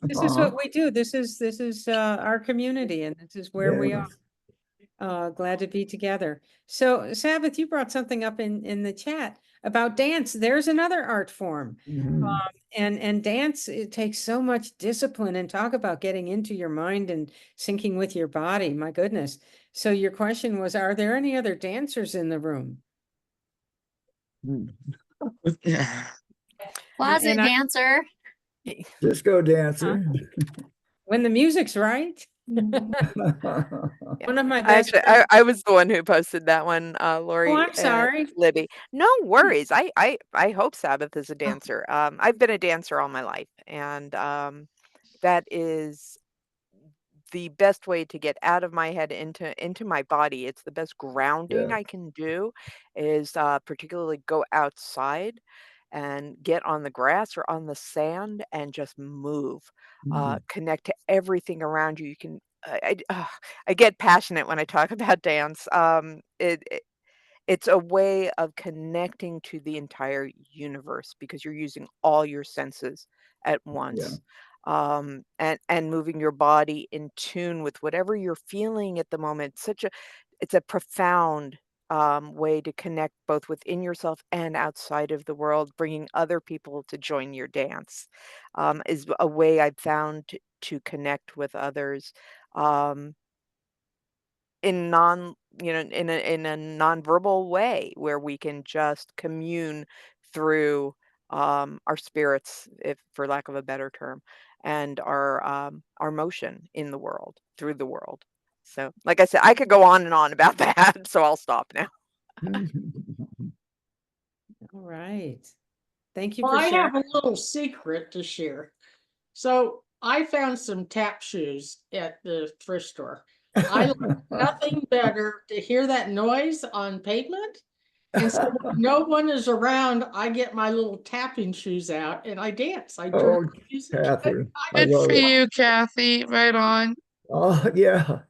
This is what we do. This is our community, and this is where we are. Glad to be together. So Sabbath, you brought something up in the chat about dance. There's another art form. Mhm. And dance, it takes so much discipline, and talk about getting into your mind and syncing with your body. My goodness. So your question was, are there any other dancers in the room? Closet And dancer. Disco dancer. when the music's right. One of my best Actually, friends. I was the one who posted that one, Lori Oh, I'm and sorry. Libby. No worries. I hope Sabbath is a dancer. I've been a dancer all my life, and that is the best way to get out of my head into my body. It's the best grounding Yeah. I can do, is particularly go outside and get on the grass or on the sand and just move. Connect to everything around you. You can I get passionate when I talk about dance. it's a way of connecting to the entire universe because you're using all your senses at once. And moving your body in tune with whatever you're feeling at the moment. It's a profound way to connect both within yourself and outside of the world. Bringing other people to join your dance is a way I've found to connect with others. Um, in non in a nonverbal way where we can just commune through our spirits, if for lack of a better term, and our motion in the world, through the world. So like I said, I could go on and on about that, so I'll stop now. All right. Thank you Well, for I sharing. have a little secret to share. So I found some tap shoes at the thrift store. I like nothing better to hear that noise on pavement. And so when no one is around, I get my little tapping shoes out and I dance. I turn Oh, the music. Catherine, I Good love for it. you, Kathy. Right on. Oh, yeah,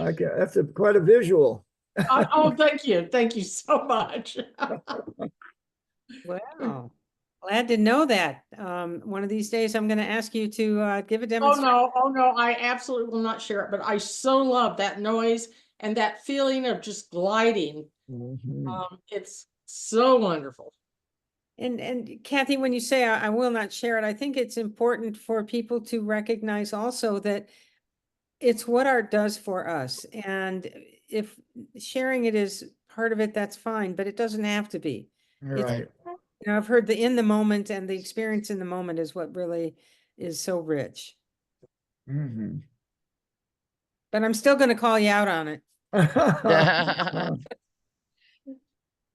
I get, that's quite a visual. Oh, thank you. Thank you so much. Wow. Glad to know that. One of these days, I'm going to ask you to give a Oh, demonstration. no, I absolutely will not share it, but I so love that noise and that feeling of just gliding. It's so wonderful. And Kathy, when you say I will not share it, I think it's important for people to recognize also that it's what art does for us. And if sharing it is part of it, that's fine, but it doesn't have to be. Right. You know, I've heard the in the moment and the experience in the moment is what really is so rich. Mhm. But I'm still going to call you out on it.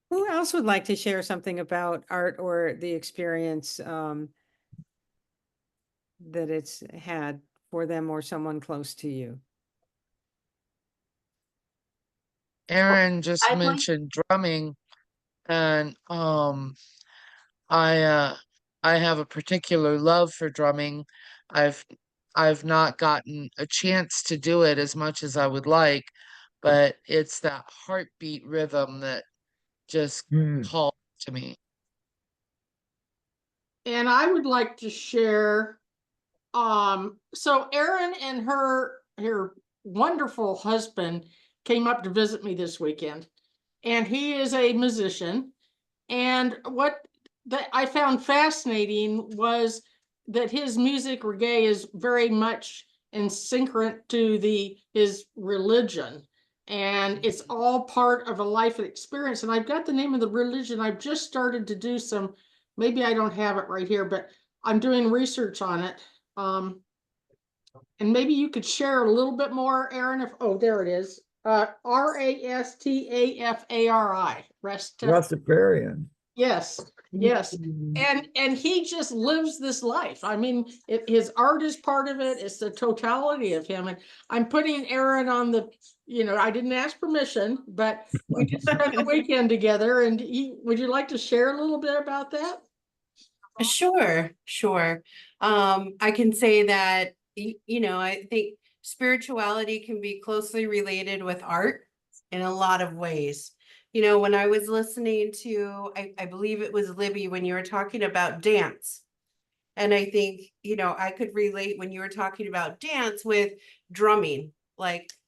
Who else would like to share something about art or the experience that it's had for them or someone close to you? Aaron just I'd like- mentioned drumming, and I have a particular love for drumming. I've I've not gotten a chance to do it as much as I would like, but it's that heartbeat rhythm that just calls to me. And I would like to share, so Erin and her wonderful husband came up to visit me this weekend, and he is a musician. And what that I found fascinating was that his music reggae is very much in synchrony to his religion. And it's all part of a life experience. And I've got the name of the religion. I've just started to do some, maybe I don't have it right here, but I'm doing research on it. And maybe you could share a little bit more, Aaron, if, oh, there it is. Rastafari. Rastafarian. Yes, yes. And he just lives this life. I mean, his art is part of it. It's the totality of him. And I'm putting Aaron on the, I didn't ask permission, but we just spent the weekend together. And would you like to share a little bit about that? Sure. I can say that, I think spirituality can be closely related with art in a lot of ways. When I was listening to, I believe it was Libby, when you were talking about dance. And I think, I could relate when you were talking about dance with drumming,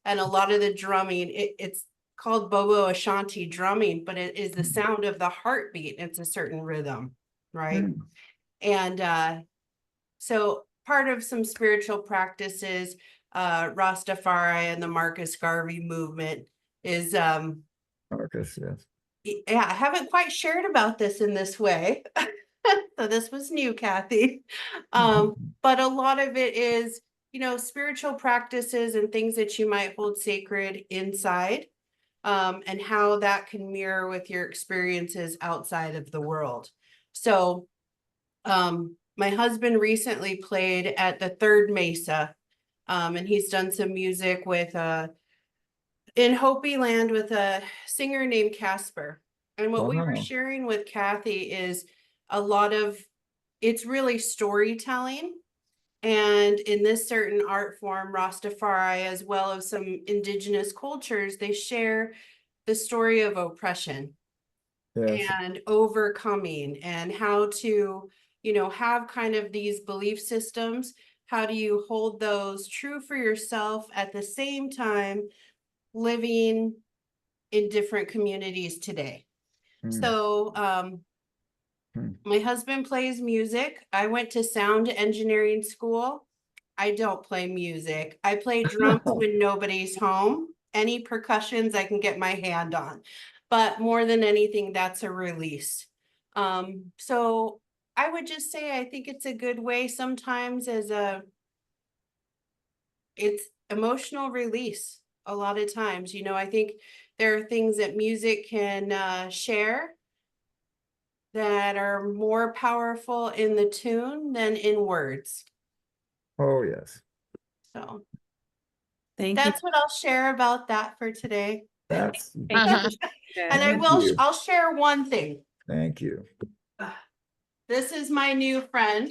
and a lot of the drumming, it's called Bobo Ashanti drumming, but it is the sound of the heartbeat. It's a certain rhythm, right? And so part of some spiritual practices, Rastafari and the Marcus Garvey movement is Marcus, yes. yeah, I haven't quite shared about this in this way. So this was new, Kathy. But a lot of it is, spiritual practices and things that you might hold sacred inside, and how that can mirror with your experiences outside of the world. So my husband recently played at the Third Mesa, and he's done some music with in Hopi Land with a singer named Casper. And what we were sharing with Kathy is a lot of, it's really storytelling. And in this certain art form, Rastafari, as well as some indigenous cultures, they share the story of oppression Yes. and overcoming and how to, you know, have kind of these belief systems. How do you hold those true for yourself at the same time living in different communities today? Mm. So, my husband plays music. I went to sound engineering school. I don't play music. I play drums when nobody's home. Any percussions I can get my hand on. But more than anything, that's a release. So I would just say I think it's a good way sometimes it's emotional release a lot of times. You know, I think there are things that music can share that are more powerful in the tune than in words. Oh, yes. So Thank you. that's what I'll share about that for today. That's, Thank you for And that. I Thank will, you. I'll share one thing. thank you. This is my new friend.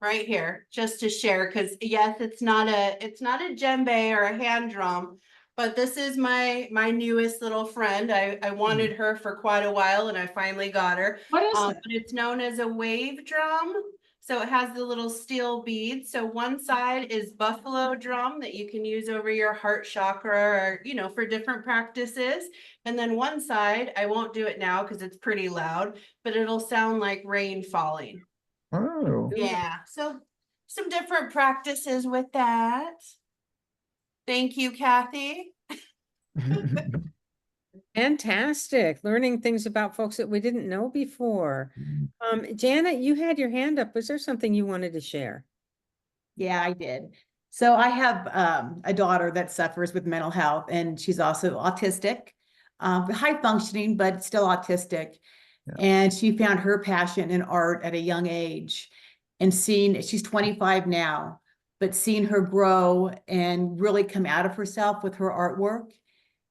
Right here, just to share, because yes, it's not a djembe or a hand drum, but this is my newest little friend. I wanted her for quite a while and I finally got her. What is But it? it's known as a wave drum. So it has the little steel beads. So one side is buffalo drum that you can use over your heart chakra or, you know, for different practices. And then one side, I won't do it now because it's pretty loud, but it'll sound like rain falling. Oh, Yeah, so some different practices with that. Thank you, Kathy. Fantastic. Learning things about folks that we didn't know before. Janet, you had your hand up. Was there something you wanted to share? Yeah, I did. So I have a daughter that suffers with mental health, and she's also autistic, high functioning, but still autistic. Yeah. And she found her passion in art at a young age, and she's 25 now, but seeing her grow and really come out of herself with her artwork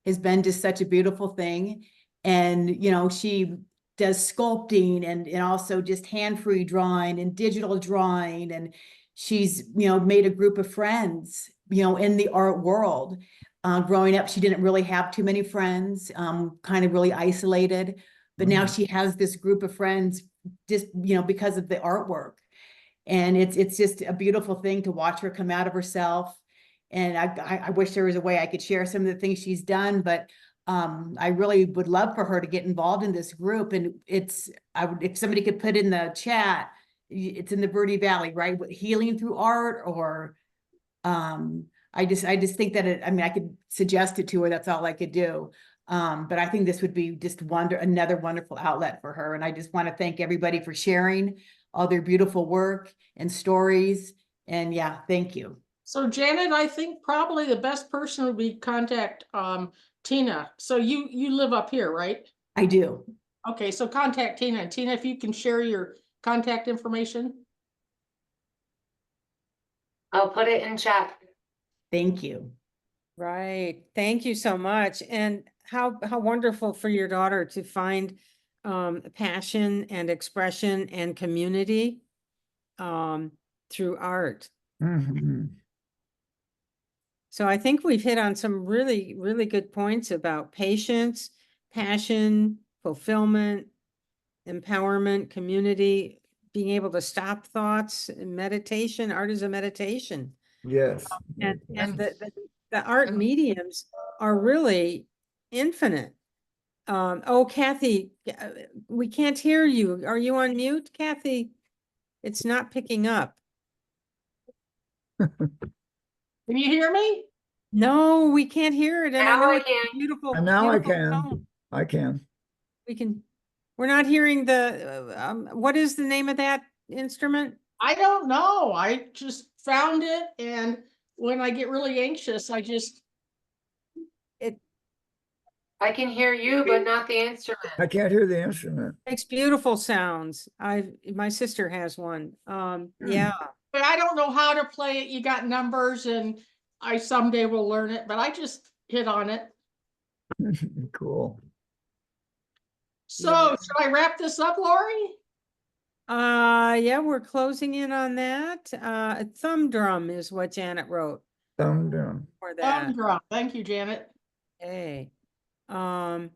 has been just such a beautiful thing. And, you know, she does sculpting and also just hand-free drawing and digital drawing. And she's, you know, made a group of friends, you know, in the art world. Growing up, she didn't really have too many friends, kind of really isolated. But now she has this group of friends just, you know, because of the artwork. And it's just a beautiful thing to watch her come out of herself. And I wish there was a way I could share some of the things she's done, but I really would love for her to get involved in this group. And if somebody could put in the chat, it's in the Verde Valley, right? Healing through art, or I just think that I could suggest it to her. That's all I could do. But I think this would be just another wonderful outlet for her. And I just want to thank everybody for sharing all their beautiful work and stories. And yeah, thank you. So Janet, I think probably the best person would be contact Tina. So you live up here, right? I do. Okay, so contact Tina. Tina, if you can share your contact information. I'll put it in chat. Thank you. Right. Thank you so much. And how wonderful for your daughter to find passion and expression and community through art. Mhm. So I think we've hit on some really, really good points about patience, passion, fulfillment, empowerment, community, being able to stop thoughts, and meditation. Art is a meditation. Yes. And the art mediums are really infinite. Oh, Kathy, we can't hear you. Are you on mute, Kathy? It's not picking up. Can you hear me? No, we can't hear it. And I Now know I it's can. beautiful. And now I beautiful can. tone. I can. We're not hearing what is the name of that instrument? I don't know. I just found it, and when I get really anxious, I I can hear you, but not the instrument. I can't hear the instrument. Makes beautiful sounds. My sister has one. Yeah. but I don't know how to play it. You got numbers, and I someday will learn it, but I just hit on it. Cool. So should I wrap this up, Lori? Yeah, we're closing in on that. A thumb drum is what Janet wrote Thumb drum. for that. Thumb drum. Thank you, Janet. Hey. You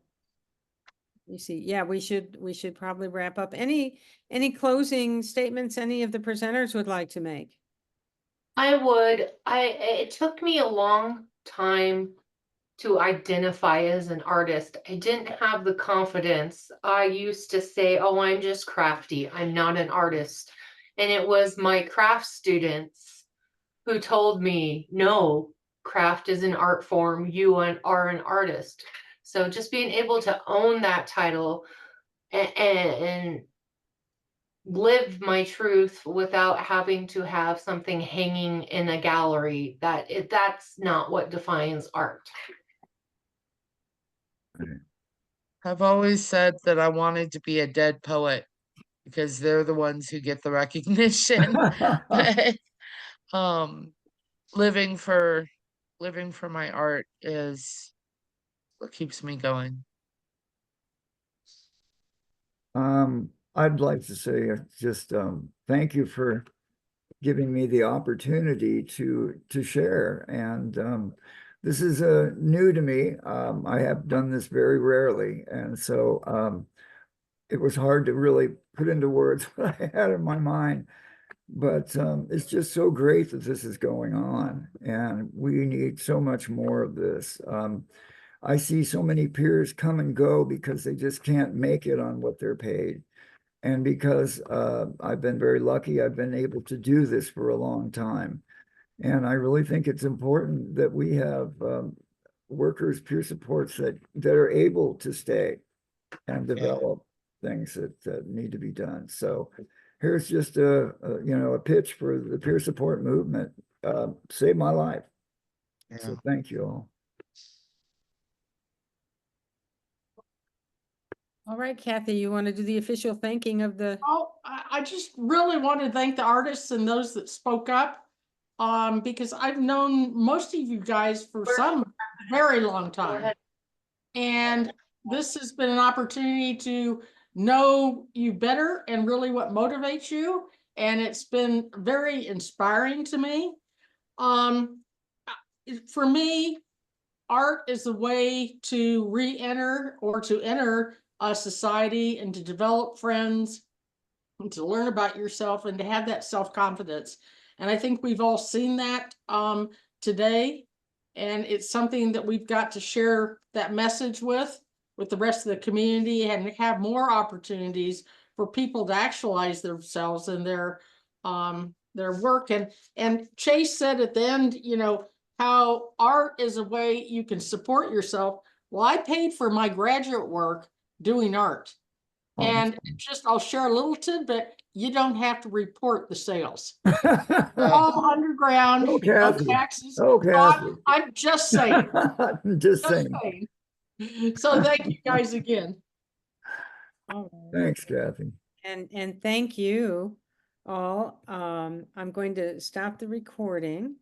see, yeah, we should probably wrap up. Any closing statements any of the presenters would like to make? It took me a long time to identify as an artist. I didn't have the confidence. I used to say, oh, I'm just crafty. I'm not an artist. And it was my craft students who told me, no, craft is an art form. You are an artist. So just being able to own that title and live my truth without having to have something hanging in a gallery, that's not what defines art. I've always said that I wanted to be a dead poet because they're the ones who get the recognition. But living for my art is what keeps me going. I'd like to say just thank you for giving me the opportunity to share. And this is new to me. I have done this very rarely, and so it was hard to really put into words what I had in my mind. But it's just so great that this is going on, and we need so much more of this. I see so many peers come and go because they just can't make it on what they're paid. And because I've been very lucky, I've been able to do this for a long time. And I really think it's important that we have workers, peer supports that are able to stay and develop things that need to be done. So here's just a pitch for the peer support movement. Saved my life. Yeah. So thank you all. All right, Kathy, you want to do the official thanking of the? Oh, I just really want to thank the artists and those that spoke up. Because I've known most of you guys for some very long time. And this has been an opportunity to know you better and really what motivates you. And it's been very inspiring to me. For me, art is a way to re-enter or to enter a society and to develop friends and to learn about yourself and to have that self-confidence. And I think we've all seen that today. And it's something that we've got to share that message with the rest of the community and have more opportunities for people to actualize themselves and their work. And Chase said at the end, you know, how art is a way you can support yourself. Well, I paid for my graduate work doing art. And I'll share a little tidbit. You don't have to report the sales. All underground, no taxes. I'm just saying. Just saying. So thank you guys again. Thanks, Kathy. And thank you all. I'm going to stop the recording.